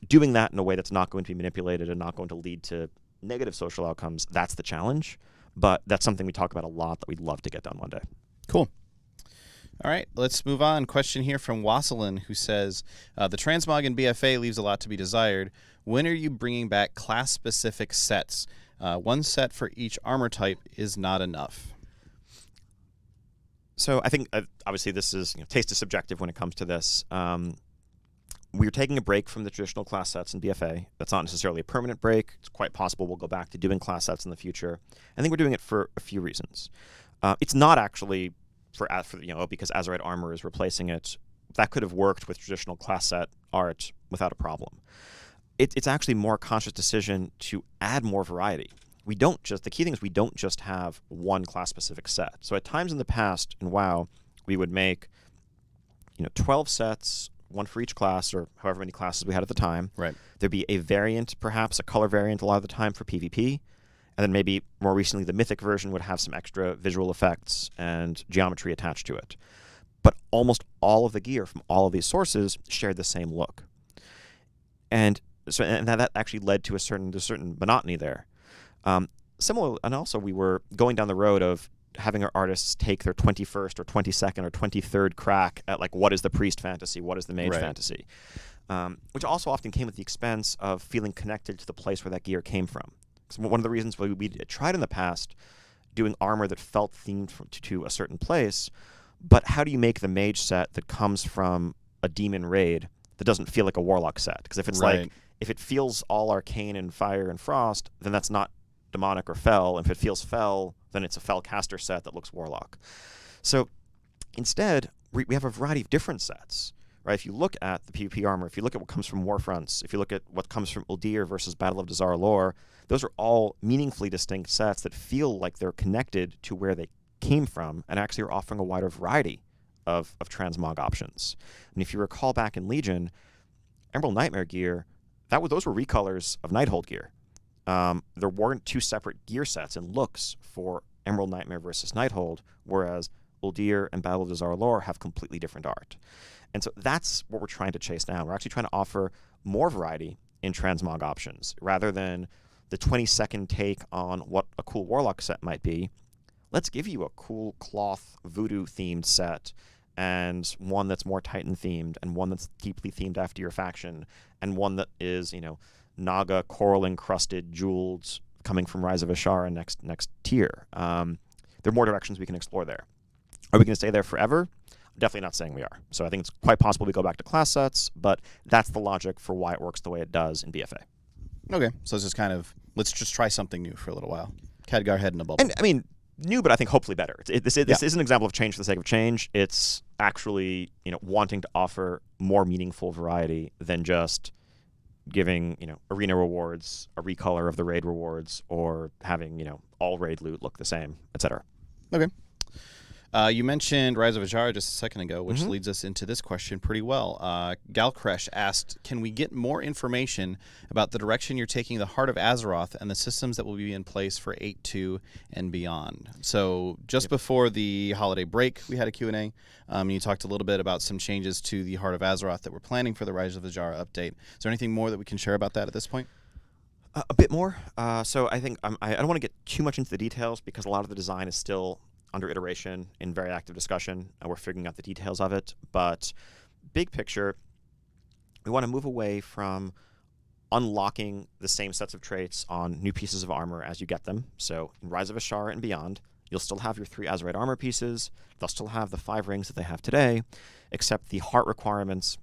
Doing that in a way that's not going to be manipulated and not going to lead to negative social outcomes, that's the challenge. But that's something we talk about a lot that we'd love to get done one day. Cool. All right, let's move on. Question here from Wasselin, who says, the transmog in BFA leaves a lot to be desired. When are you bringing back class-specific sets? One set for each armor type is not enough. So I think, obviously, this is taste is subjective when it comes to this. We're taking a break from the traditional class sets in BFA. That's not necessarily a permanent break. It's quite possible we'll go back to doing class sets in the future. I think we're doing it for a few reasons. It's not actually for because Azeroth armor is replacing it. That could have worked with traditional class set art without a problem. It's actually a more conscious decision to add more variety. The key thing is we don't just have one class-specific set. So at times in the past in WoW, we would make 12 sets, one for each class, or however many classes we had at the time. Right. There'd be a variant, perhaps a color variant a lot of the time for PvP. And then maybe more recently, the Mythic version would have some extra visual effects and geometry attached to it. But almost all of the gear from all of these sources shared the same look. And that actually led to a certain monotony there. Similar, and also we were going down the road of having our artists take their 21st or 22nd or 23rd crack at what is the priest fantasy, what is the mage fantasy, which also often came at the expense of feeling connected to the place where that gear came from. So one of the reasons why we tried in the past doing armor that felt themed to a certain place, but how do you make the mage set that comes from a demon raid that doesn't feel like a warlock set? Because if it's if it feels all arcane and fire and frost, then that's not demonic or fel. And if it feels fel, then it's a fel caster set that looks warlock. So instead, we have a variety of different sets. Right? If you look at the PvP armor, if you look at what comes from Warfronts, if you look at what comes from Uldir versus Battle of Dazar lore, those are all meaningfully distinct sets that feel like they're connected to where they came from and actually are offering a wider variety of transmog options. And if you recall back in Legion, Emerald Nightmare gear, those were recolors of Nighthold gear. There weren't two separate gear sets and looks for Emerald Nightmare versus Nighthold, whereas Uldir and Battle of Dazar lore have completely different art. And so that's what we're trying to chase down. We're actually trying to offer more variety in transmog options. Rather than the 20-second take on what a cool Warlock set might be, let's give you a cool cloth voodoo-themed set and one that's more Titan-themed and one that's deeply themed after your faction and one that is, Naga, coral-encrusted, jeweled, coming from Rise of Ashara next tier. There are more directions we can explore there. Are we going to stay there forever? Definitely not saying we are. So I think it's quite possible we go back to class sets, but that's the logic for why it works the way it does in BFA. Okay, so it's just kind of, let's just try something new for a little while. Khadgar head in a bubble. And I mean, new, but I think hopefully better. This is an example of change for the sake of change. It's actually wanting to offer more meaningful variety than just giving arena rewards, a recolor of the raid rewards, or having all raid loot look the same, etc. Okay. You mentioned Rise of Ashara just a second ago, which leads us into this question pretty well. Galcresh asked, can we get more information about the direction you're taking the Heart of Azeroth and the systems that will be in place for 8.2 and beyond? So just before the holiday break, we had a Q&A. You talked a little bit about some changes to the Heart of Azeroth that we're planning for the Rise of Ashara update. Is there anything more that we can share about that at this point? A bit more. So I think I don't want to get too much into the details because a lot of the design is still under iteration, in very active discussion, and we're figuring out the details of it. But big picture, we want to move away from unlocking the same sets of traits on new pieces of armor as you get them. So in Rise of Ashara and beyond, you'll still have your 3 Azerite armor pieces. They'll still have the 5 rings that they have today, except the heart requirements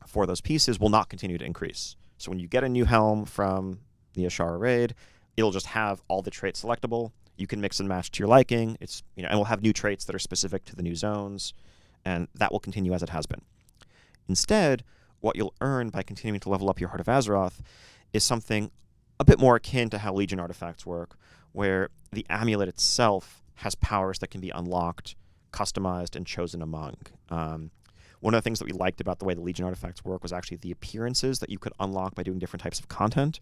for those pieces will not continue to increase. So when you get a new helm from the Ashara raid, it'll just have all the traits selectable. You can mix and match to your liking. It's and we'll have new traits that are specific to the new zones, and that will continue as it has been. Instead, what you'll earn by continuing to level up your Heart of Azeroth is something a bit more akin to how Legion artifacts work, where the amulet itself has powers that can be unlocked, customized, and chosen among. One of the things that we liked about the way the Legion artifacts work was actually the appearances that you could unlock by doing different types of content.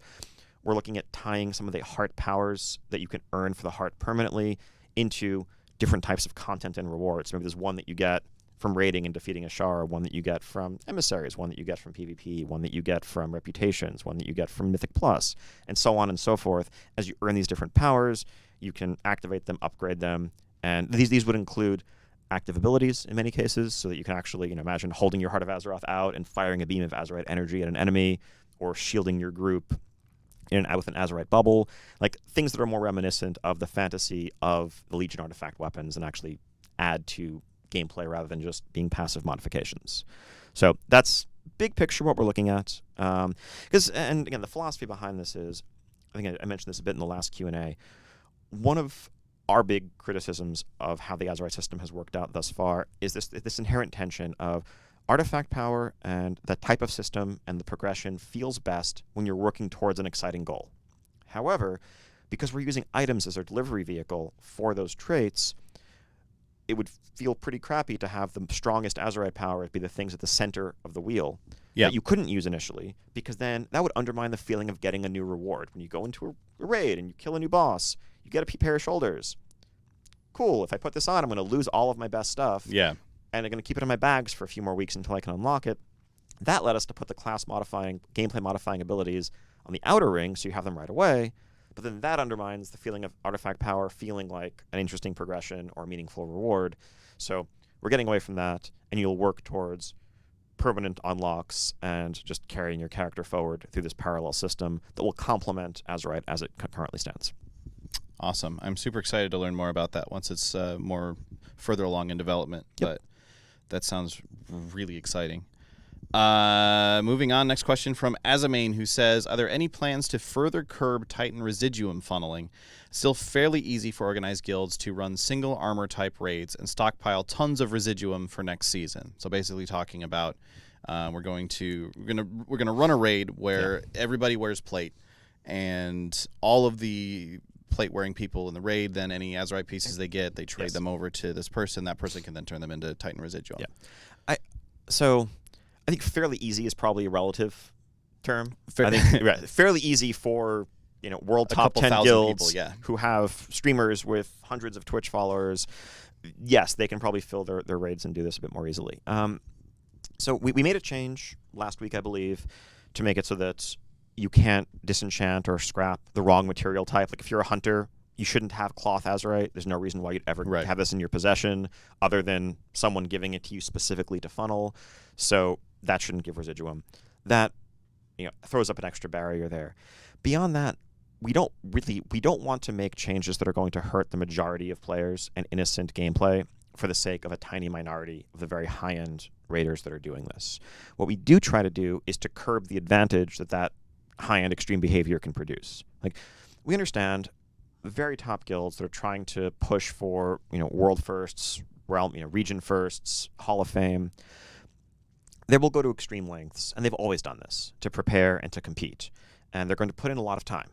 We're looking at tying some of the heart powers that you can earn for the heart permanently into different types of content and rewards. Maybe there's one that you get from raiding and defeating Ashara, one that you get from emissaries, one that you get from PvP, one that you get from reputations, one that you get from Mythic Plus, and so on and so forth. As you earn these different powers, you can activate them, upgrade them, and these would include active abilities in many cases, so that you can actually imagine holding your Heart of Azeroth out and firing a beam of Azerite energy at an enemy, or shielding your group with an Azerite bubble, like things that are more reminiscent of the fantasy of the Legion artifact weapons and actually add to gameplay rather than just being passive modifications. So that's big picture what we're looking at. And again, the philosophy behind this is, I think I mentioned this a bit in the last Q&A, one of our big criticisms of how the Azerite system has worked out thus far is this inherent tension of artifact power and the type of system and the progression feels best when you're working towards an exciting goal. However, because we're using items as our delivery vehicle for those traits, it would feel pretty crappy to have the strongest Azerite power be the things at the center of the wheel that you couldn't use initially, because then that would undermine the feeling of getting a new reward. When you go into a raid and you kill a new boss, you get a pair of shoulders. Cool, if I put this on, I'm going to lose all of my best stuff. Yeah. And I'm going to keep it in my bags for a few more weeks until I can unlock it. That led us to put the gameplay modifying abilities on the outer ring, so you have them right away. But then that undermines the feeling of artifact power feeling like an interesting progression or a meaningful reward. So we're getting away from that, and you'll work towards permanent unlocks and just carrying your character forward through this parallel system that will complement Azerite as it currently stands. Awesome. I'm super excited to learn more about that once it's more further along in development. Yep. But that sounds really exciting. Moving on, next question from Azamane, who says, are there any plans to further curb Titan residuum funneling? Still fairly easy for organized guilds to run single armor type raids and stockpile tons of residuum for next season. So basically talking about we're gonna run a raid where everybody wears plate, and all of the plate wearing people in the raid, then any Azerite pieces they get, they trade them over to this person. That person can then turn them into Titan residuum. I think fairly easy is probably a relative term. I think fairly easy for world top 10 guilds people, who have streamers with hundreds of Twitch followers. Yes, they can probably fill their raids and do this a bit more easily. So we made a change last week, I believe, to make it so that you can't disenchant or scrap the wrong material type. Like if you're a hunter, you shouldn't have cloth Azerite. There's no reason why you'd ever have this in your possession other than someone giving it to you specifically to funnel. So that shouldn't give residuum. That throws up an extra barrier there. Beyond that, we don't want to make changes that are going to hurt the majority of players and innocent gameplay for the sake of a tiny minority of the very high-end raiders that are doing this. What we do try to do is to curb the advantage that high-end extreme behavior can produce. Like, we understand the very top guilds that are trying to push for, world firsts, realm, region firsts, Hall of Fame. They will go to extreme lengths, and they've always done this, to prepare and to compete. And they're going to put in a lot of time.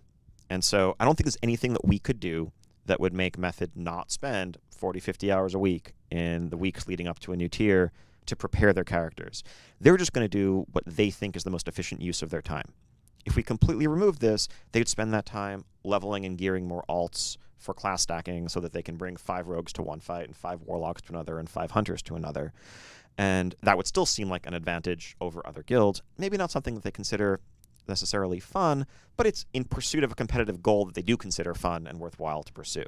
And so I don't think there's anything that we could do that would make Method not spend 40, 50 hours a week in the weeks leading up to a new tier to prepare their characters. They're just going to do what they think is the most efficient use of their time. If we completely remove this, they'd spend that time leveling and gearing more alts for class stacking so that they can bring 5 rogues to one fight and 5 warlocks to another and 5 hunters to another. And that would still seem like an advantage over other guilds. Maybe not something that they consider necessarily fun, but it's in pursuit of a competitive goal that they do consider fun and worthwhile to pursue.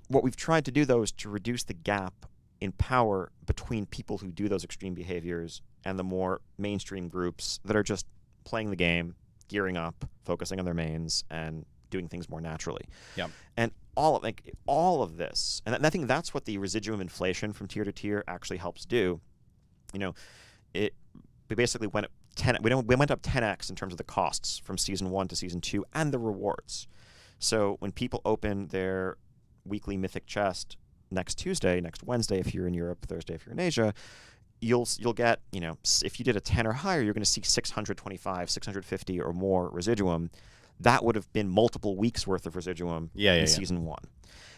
What we've tried to do, though, is to reduce the gap in power between people who do those extreme behaviors and the more mainstream groups that are just playing the game, gearing up, focusing on their mains, and doing things more naturally. Yeah. And all of this, and I think that's what the residuum inflation from tier to tier actually helps do. We basically went up 10x in terms of the costs from season 1 to season 2 and the rewards. So when people open their weekly Mythic chest next Wednesday if you're in Europe, Thursday if you're in Asia, you'll get, if you did a 10 or higher, you're going to see 625, 650 or more residuum. That would have been multiple weeks worth of residuum in season 1.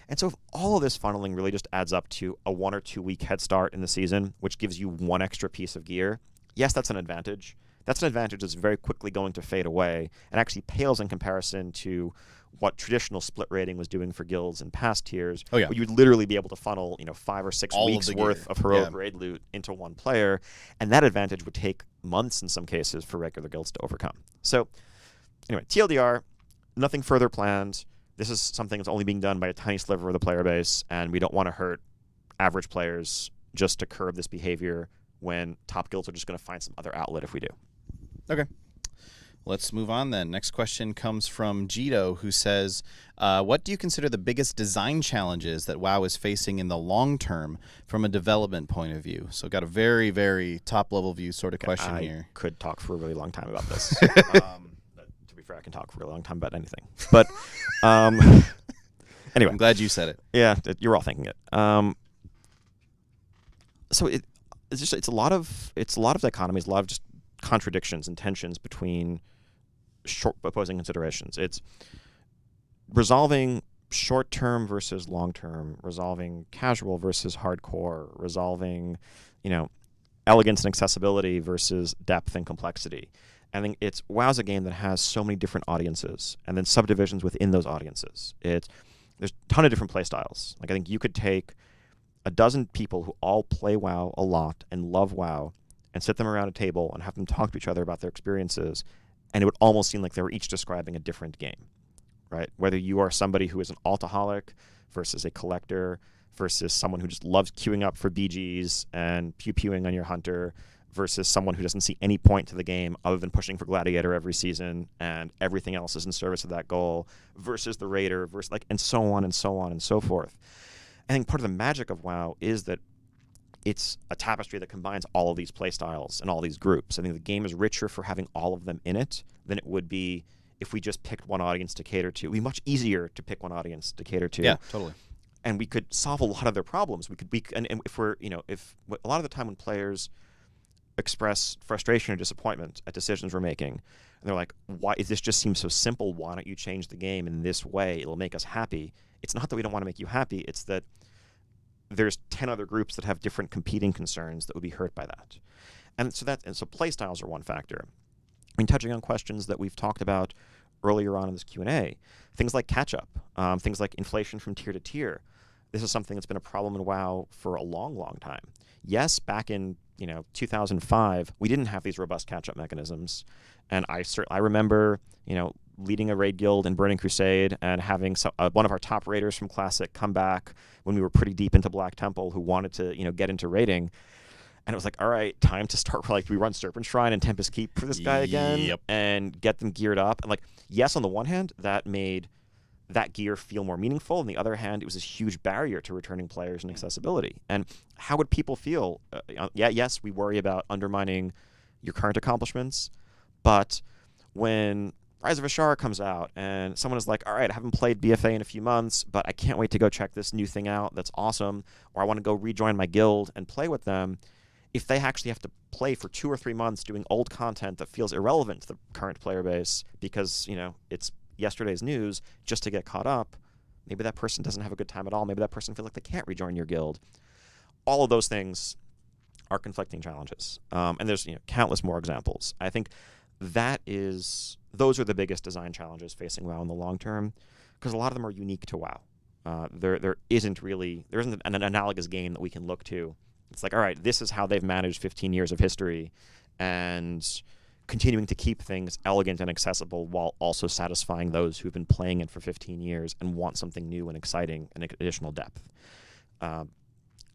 And so if all of this funneling really just adds up to a 1 or 2 week head start in the season, which gives you 1 extra piece of gear, yes, that's an advantage. That's an advantage that's very quickly going to fade away and actually pales in comparison to what traditional split rating was doing for guilds in past tiers. Oh, yeah. Where you'd literally be able to funnel, 5 or 6 all weeks of worth of heroic raid loot into one player, and that advantage would take months in some cases for regular guilds to overcome. So, anyway, TLDR, nothing further planned. This is something that's only being done by a tiny sliver of the player base, and we don't want to hurt average players just to curb this behavior when top guilds are just going to find some other outlet if we do. Okay. Let's move on then. Next question comes from Jito, who says, what do you consider the biggest design challenges that WoW is facing in the long term from a development point of view? So got a very, very top-level view sort of question here. I could talk for a really long time about this. To be fair, I can talk for a really long time about anything. But anyway. I'm glad you said it. Yeah, you're all thinking it. So it's a lot of dichotomies, a lot of just contradictions and tensions between opposing considerations. It's resolving short-term versus long-term, resolving casual versus hardcore, resolving, elegance and accessibility versus depth and complexity. I think WoW's a game that has so many different audiences and then subdivisions within those audiences. There's a ton of different play styles. Like, I think you could take a dozen people who all play WoW a lot and love WoW and sit them around a table and have them talk to each other about their experiences, and it would almost seem like they were each describing a different game, right? Whether you are somebody who is an altaholic versus a collector versus someone who just loves queuing up for BGs and pew-pewing on your hunter versus someone who doesn't see any point to the game other than pushing for Gladiator every season and everything else is in service of that goal versus the Raider versus and so on and so on and so forth. I think part of the magic of WoW is that it's a tapestry that combines all of these playstyles and all these groups. I think the game is richer for having all of them in it than it would be if we just picked one audience to cater to. It would be much easier to pick one audience to cater to. Yeah, totally. And we could solve a lot of their problems. And if we're, if a lot of the time when players express frustration or disappointment at decisions we're making, and they're like, "Why? This just seems so simple. Why don't you change the game in this way? It'll make us happy." It's not that we don't want to make you happy. It's that there's 10 other groups that have different competing concerns that would be hurt by that. And so play styles are one factor. Touching on questions that we've talked about earlier on in this Q&A, things like catch-up, things like inflation from tier to tier. This is something that's been a problem in WoW for a long, long time. Yes, back in 2005, we didn't have these robust catch-up mechanisms, and I remember leading a raid guild in Burning Crusade and having one of our top raiders from Classic come back when we were pretty deep into Black Temple who wanted to get into raiding, And it was like, all right, time to start. Like, we run Serpent Shrine and Tempest Keep for this guy again, Yep. and get them geared up. And like, yes, on the one hand, that made that gear feel more meaningful. On the other hand, it was this huge barrier to returning players and accessibility. And how would people feel? Yes, we worry about undermining your current accomplishments, but when Rise of Ashara comes out and someone is like, all right, I haven't played BFA in a few months, but I can't wait to go check this new thing out that's awesome, or I want to go rejoin my guild and play with them, if they actually have to play for 2 or 3 months doing old content that feels irrelevant to the current player base because, it's yesterday's news just to get caught up, maybe that person doesn't have a good time at all. Maybe that person feels like they can't rejoin your guild. All of those things are conflicting challenges. And there's countless more examples. I think those are the biggest design challenges facing WoW in the long term, because a lot of them are unique to WoW. There isn't an analogous game that we can look to. It's like, all right, this is how they've managed 15 years of history and continuing to keep things elegant and accessible while also satisfying those who've been playing it for 15 years and want something new and exciting and additional depth.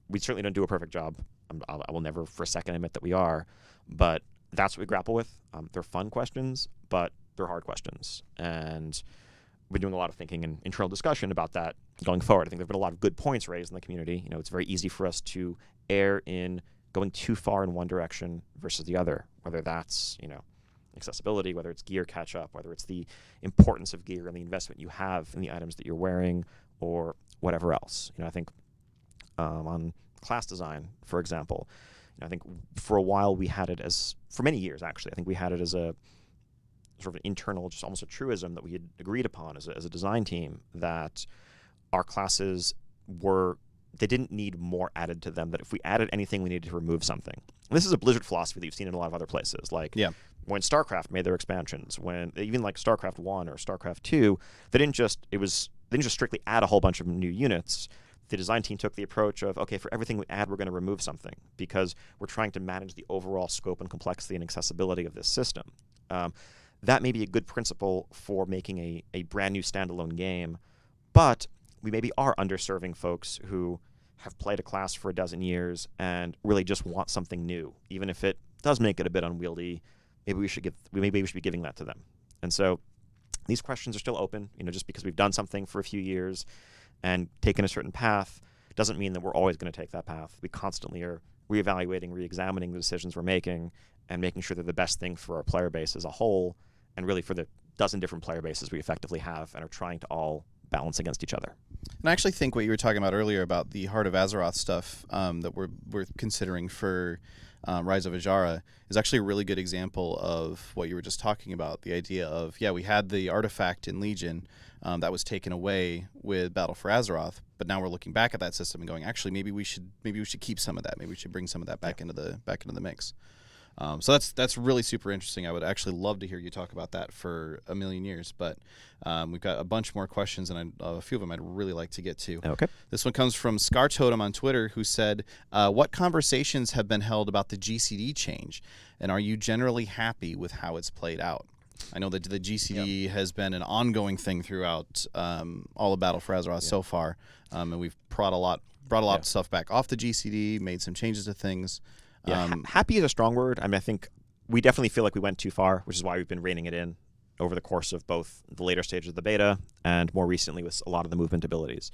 We certainly don't do a perfect job. I will never for a second admit that we are, but that's what we grapple with. They're fun questions, but they're hard questions. And we've been doing a lot of thinking and internal discussion about that going forward. I think there have been a lot of good points raised in the community. It's very easy for us to err in going too far in one direction versus the other, whether that's, accessibility, whether it's gear catch-up, whether it's the importance of gear and the investment you have in the items that you're wearing, or whatever else. I think on class design, for example, I think for a while we had it as, for many years actually, I think we had it as a sort of an internal, just almost a truism that we had agreed upon as a design team, that our classes they didn't need more added to them, that if we added anything, we needed to remove something. And this is a Blizzard philosophy that you've seen in a lot of other places. Like when StarCraft made their expansions, when even like StarCraft 1 or StarCraft 2, they didn't just strictly add a whole bunch of new units. The design team took the approach of, okay, for everything we add, we're going to remove something because we're trying to manage the overall scope and complexity and accessibility of this system. That may be a good principle for making a brand new standalone game, but we maybe are underserving folks who have played a class for a dozen years and really just want something new, even if it does make it a bit unwieldy. Maybe we should be giving that to them. And so these questions are still open. Just because we've done something for a few years and taken a certain path doesn't mean that we're always going to take that path. We constantly are reevaluating, reexamining the decisions we're making and making sure they're the best thing for our player base as a whole, and really for the dozen different player bases we effectively have and are trying to all balance against each other. And I actually think what you were talking about earlier about the Heart of Azeroth stuff that we're considering for Rise of Ajara is actually a really good example of what you were just talking about. The idea of, we had the artifact in Legion that was taken away with Battle for Azeroth, but now we're looking back at that system and going, actually, maybe we should keep some of that. Maybe we should bring some of that back into the mix. So that's really super interesting. I would actually love to hear you talk about that for a million years, but we've got a bunch more questions, and a few of them I'd really like to get to. Okay. This one comes from Scar Totem on Twitter, who said, what conversations have been held about the GCD change, and are you generally happy with how it's played out? I know that the GCD has been an ongoing thing throughout all of Battle for Azeroth so far, and we've brought a lot of stuff back off the GCD, made some changes to things. Happy is a strong word. I think we definitely feel like we went too far, which is why we've been reining it in over the course of both the later stages of the beta and more recently with a lot of the movement abilities.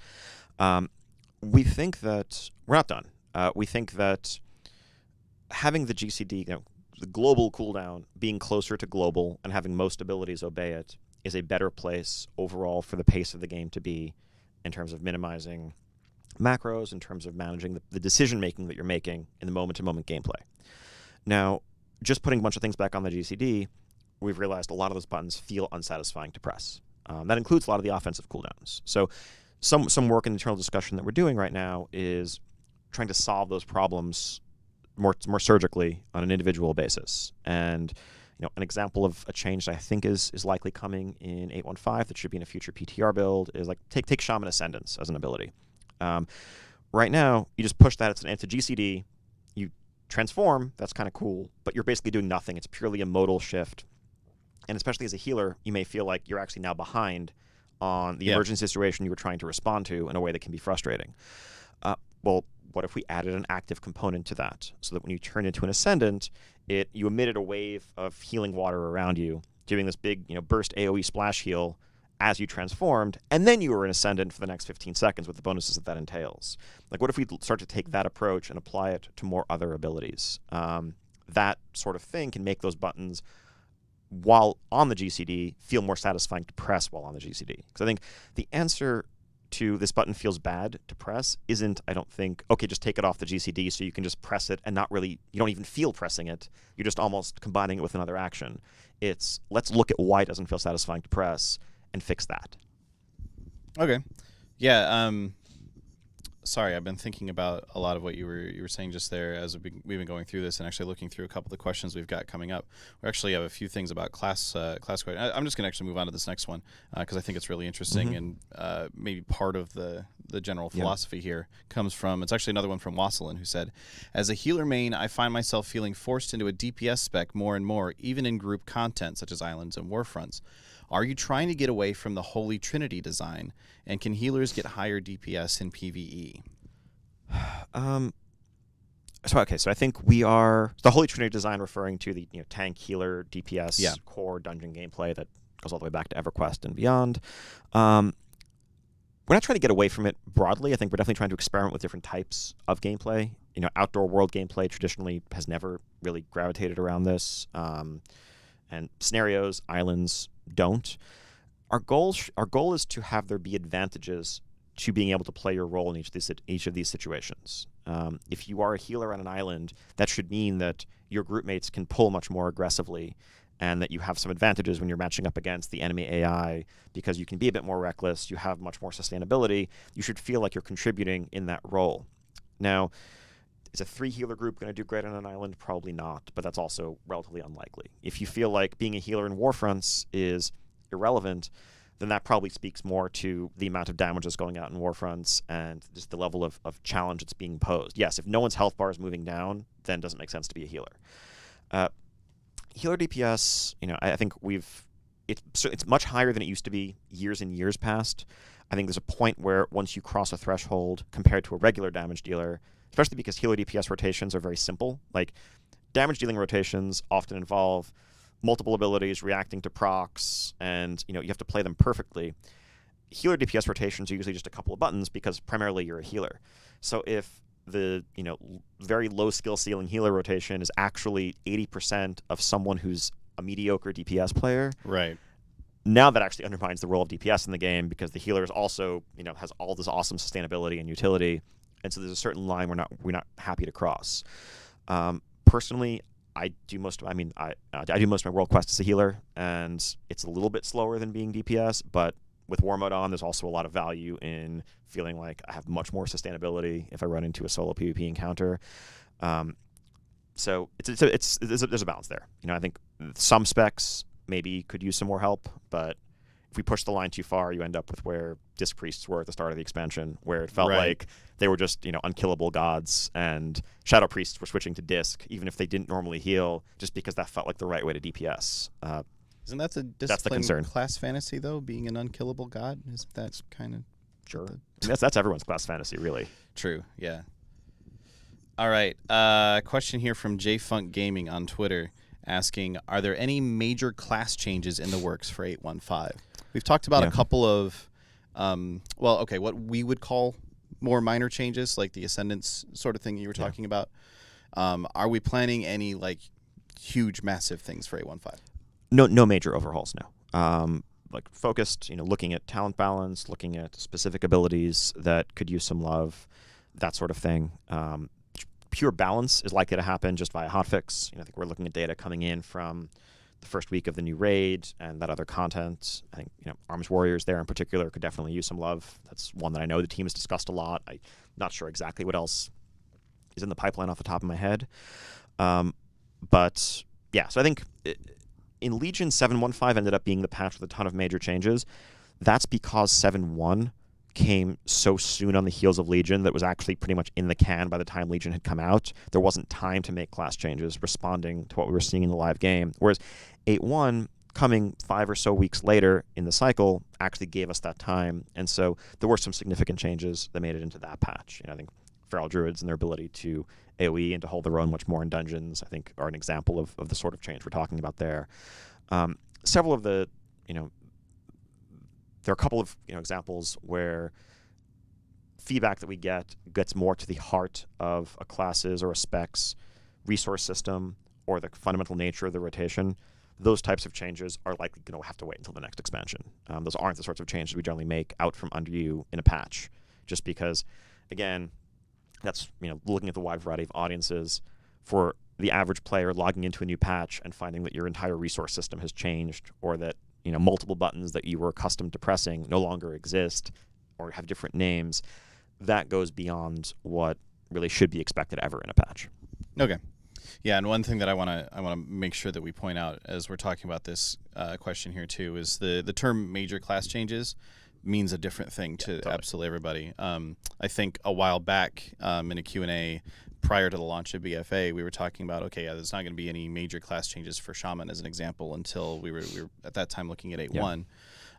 We think that we're not done. We think that having the GCD, the global cooldown, being closer to global and having most abilities obey it is a better place overall for the pace of the game to be in terms of minimizing macros, in terms of managing the decision-making that you're making in the moment-to-moment gameplay. Now, just putting a bunch of things back on the GCD, we've realized a lot of those buttons feel unsatisfying to press. That includes a lot of the offensive cooldowns. So some work in internal discussion that we're doing right now is trying to solve those problems more surgically on an individual basis. And an example of a change that I think is likely coming in 8.15 that should be in a future PTR build is like take Shaman Ascendance as an ability. Right now, you just push that. It's a GCD. You transform. That's kind of cool, but you're basically doing nothing. It's purely a modal shift. And especially as a healer, you may feel like you're actually now behind on the emergency situation you were trying to respond to in a way that can be frustrating. Well, what if we added an active component to that, so that when you turn into an Ascendant, you emitted a wave of healing water around you, doing this big burst AoE splash heal as you transformed, and then you were an Ascendant for the next 15 seconds with the bonuses that entails. Like, what if we start to take that approach and apply it to more other abilities? That sort of thing can make those buttons, while on the GCD, feel more satisfying to press while on the GCD. Because I think the answer to this button feels bad to press isn't, I don't think, okay, just take it off the GCD so you can just press it and you don't even feel pressing it. You're just almost combining it with another action. It's, let's look at why it doesn't feel satisfying to press and fix that. Okay. Yeah. Sorry, I've been thinking about a lot of what you were saying just there as we've been going through this, and actually looking through a couple of the questions we've got coming up. We actually have a few things about class questions. I'm just going to actually move on to this next one because I think it's really interesting, and maybe part of the general philosophy here comes from, it's actually another one from Wasselin, who said, as a healer main, I find myself feeling forced into a DPS spec more and more, even in group content such as Islands and Warfronts. Are you trying to get away from the Holy Trinity design, and can healers get higher DPS in PvE? So I think we are the Holy Trinity design, referring to the tank, healer, DPS, core dungeon gameplay that goes all the way back to EverQuest and beyond. We're not trying to get away from it broadly. I think we're definitely trying to experiment with different types of gameplay. Outdoor world gameplay traditionally has never really gravitated around this, and scenarios, islands don't. Our goal is to have there be advantages to being able to play your role in each of these situations. If you are a healer on an island, that should mean that your group mates can pull much more aggressively, and that you have some advantages when you're matching up against the enemy AI, because you can be a bit more reckless, you have much more sustainability, you should feel like you're contributing in that role. Now, is a 3-healer group going to do great on an island? Probably not, but that's also relatively unlikely. If you feel like being a healer in Warfronts is irrelevant, then that probably speaks more to the amount of damage that's going out in Warfronts and just the level of challenge that's being posed. Yes, if no one's health bar is moving down, then it doesn't make sense to be a healer. Healer DPS, I think it's much higher than it used to be years and years past. I think there's a point where once you cross a threshold compared to a regular damage dealer, especially because healer DPS rotations are very simple. Like, damage dealing rotations often involve multiple abilities reacting to procs, and you have to play them perfectly. Healer DPS rotations are usually just a couple of buttons because primarily you're a healer. So if the very low skill ceiling healer rotation is actually 80% of someone who's a mediocre DPS player, right? Now that actually undermines the role of DPS in the game, because the healer is also has all this awesome sustainability and utility, and so there's a certain line we're not happy to cross. Personally, I do most of my world quests as a healer, and it's a little bit slower than being DPS, but with War Mode on, there's also a lot of value in feeling like I have much more sustainability if I run into a solo PvP encounter. So there's a balance there. I think some specs maybe could use some more help, but if we push the line too far, you end up with where Disc Priests were at the start of the expansion, where it felt like they were just unkillable gods, and Shadow Priests were switching to Disc even if they didn't normally heal, just because that felt like the right way to DPS. Isn't that the discipline class fantasy, though, being an unkillable god? Isn't that kind of... Sure. That's everyone's class fantasy, really. True, yeah. All right. Question here from JFunk Gaming on Twitter, asking, are there any major class changes in the works for 815? We've talked about a couple of, what we would call more minor changes, like the Ascendance sort of thing you were talking about. Are we planning any, huge, massive things for 815? No major overhauls, no. Focused, looking at talent balance, looking at specific abilities that could use some love, that sort of thing. Pure balance is likely to happen just via hotfix. I think we're looking at data coming in from the first week of the new raid and that other content. I think Arms Warriors there in particular could definitely use some love. That's one that I know the team has discussed a lot. I'm not sure exactly what else is in the pipeline off the top of my head. But yeah, so I think in Legion, 7.1.5 ended up being the patch with a ton of major changes. That's because 7.1 came so soon on the heels of Legion that was actually pretty much in the can by the time Legion had come out. There wasn't time to make class changes responding to what we were seeing in the live game. Whereas 8.1, coming 5 or so weeks later in the cycle, actually gave us that time. And so there were some significant changes that made it into that patch. I think feral druids and their ability to AoE and to hold their own much more in dungeons, I think, are an example of the sort of change we're talking about there. Several of the, there are a couple of examples where feedback that we gets more to the heart of a class's or a spec's resource system or the fundamental nature of the rotation. Those types of changes are likely going to have to wait until the next expansion. Those aren't the sorts of changes we generally make out from under you in a patch, just because, again, that's looking at the wide variety of audiences. For the average player logging into a new patch and finding that your entire resource system has changed, or that multiple buttons that you were accustomed to pressing no longer exist or have different names, that goes beyond what really should be expected ever in a patch. Okay. Yeah, and one thing that I want to make sure that we point out as we're talking about this question here too is the term major class changes means a different thing to totally. Absolutely everybody. I think a while back in a Q&A prior to the launch of BFA, we were talking about, okay, there's not going to be any major class changes for Shaman as an example until we were at that time looking at 8.1.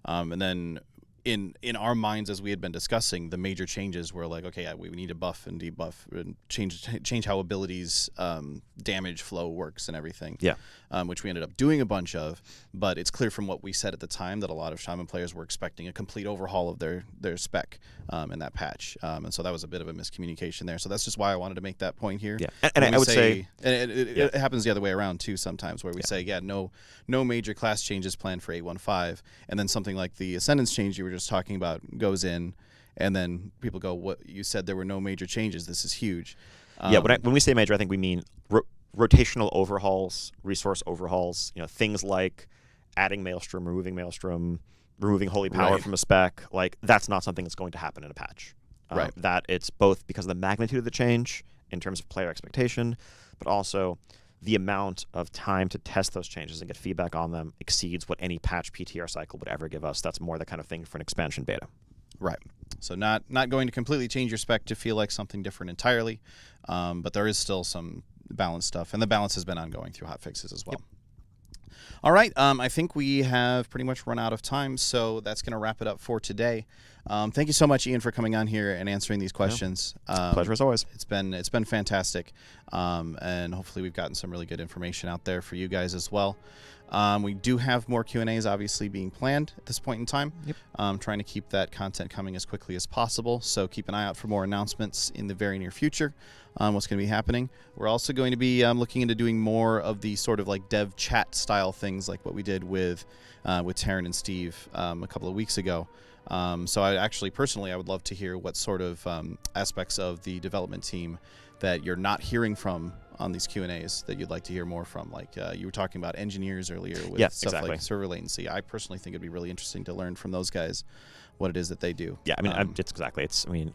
And then in our minds, as we had been discussing, the major changes were like, okay, we need to buff and debuff and change how abilities damage flow works and everything. Yeah. Which we ended up doing a bunch of, but it's clear from what we said at the time that a lot of Shaman players were expecting a complete overhaul of their spec in that patch, and so that was a bit of a miscommunication there. So that's just why I wanted to make that point here. Yeah, and I would say, and it happens the other way around too sometimes, where we say, no major class changes planned for 8.1.5, and then something like the Ascendance change you were just talking about goes in, and then people go, "What, you said there were no major changes? This is huge." When we say major, I think we mean rotational overhauls, resource overhauls. Things like adding Maelstrom, removing Holy Power from a spec. Like, that's not something that's going to happen in a patch. Right. That it's both because of the magnitude of the change in terms of player expectation, but also the amount of time to test those changes and get feedback on them exceeds what any patch PTR cycle would ever give us. That's more the kind of thing for an expansion beta. Right. So not going to completely change your spec to feel like something different entirely, but there is still some balance stuff, and the balance has been ongoing through hotfixes as well. Yep. All right. I think we have pretty much run out of time, so that's going to wrap it up for today. Thank you so much, Ian, for coming on here and answering these questions. Pleasure as always. It's been fantastic, and hopefully we've gotten some really good information out there for you guys as well. We do have more Q&As obviously being planned at this point in time. Yep. Trying to keep that content coming as quickly as possible, so keep an eye out for more announcements in the very near future on what's going to be happening. We're also going to be looking into doing more of the sort of like dev chat style things like what we did with Taryn and Steve a couple of weeks ago. So I actually personally I would love to hear what sort of aspects of the development team that you're not hearing from on these Q&As that you'd like to hear more from. Like you were talking about engineers earlier with stuff like server latency. I personally think it'd be really interesting to learn from those guys what it is that they do. Yeah, I mean,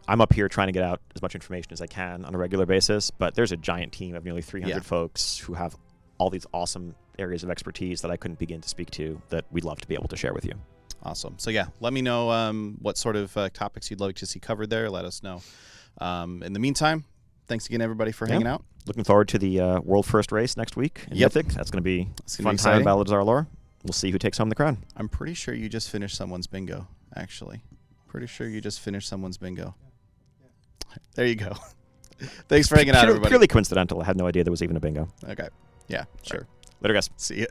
I'm up here trying to get out as much information as I can on a regular basis, but there's a giant team of nearly 300 folks who have all these awesome areas of expertise that I couldn't begin to speak to that we'd love to be able to share with you. Awesome. So yeah, let me know what sort of topics you'd like to see covered there. Let us know. In the meantime, thanks again, everybody, for hanging out. Looking forward to the world first race next week in Mythic. That's going to be a fun time in Ballad of Zarlor. We'll see who takes home the crown. I'm pretty sure you just finished someone's bingo, actually. Pretty sure you just finished someone's bingo. There you go. Thanks for hanging out, everybody. Purely coincidental. I had no idea there was even a bingo. Okay. Yeah, sure. Later, guys. See ya.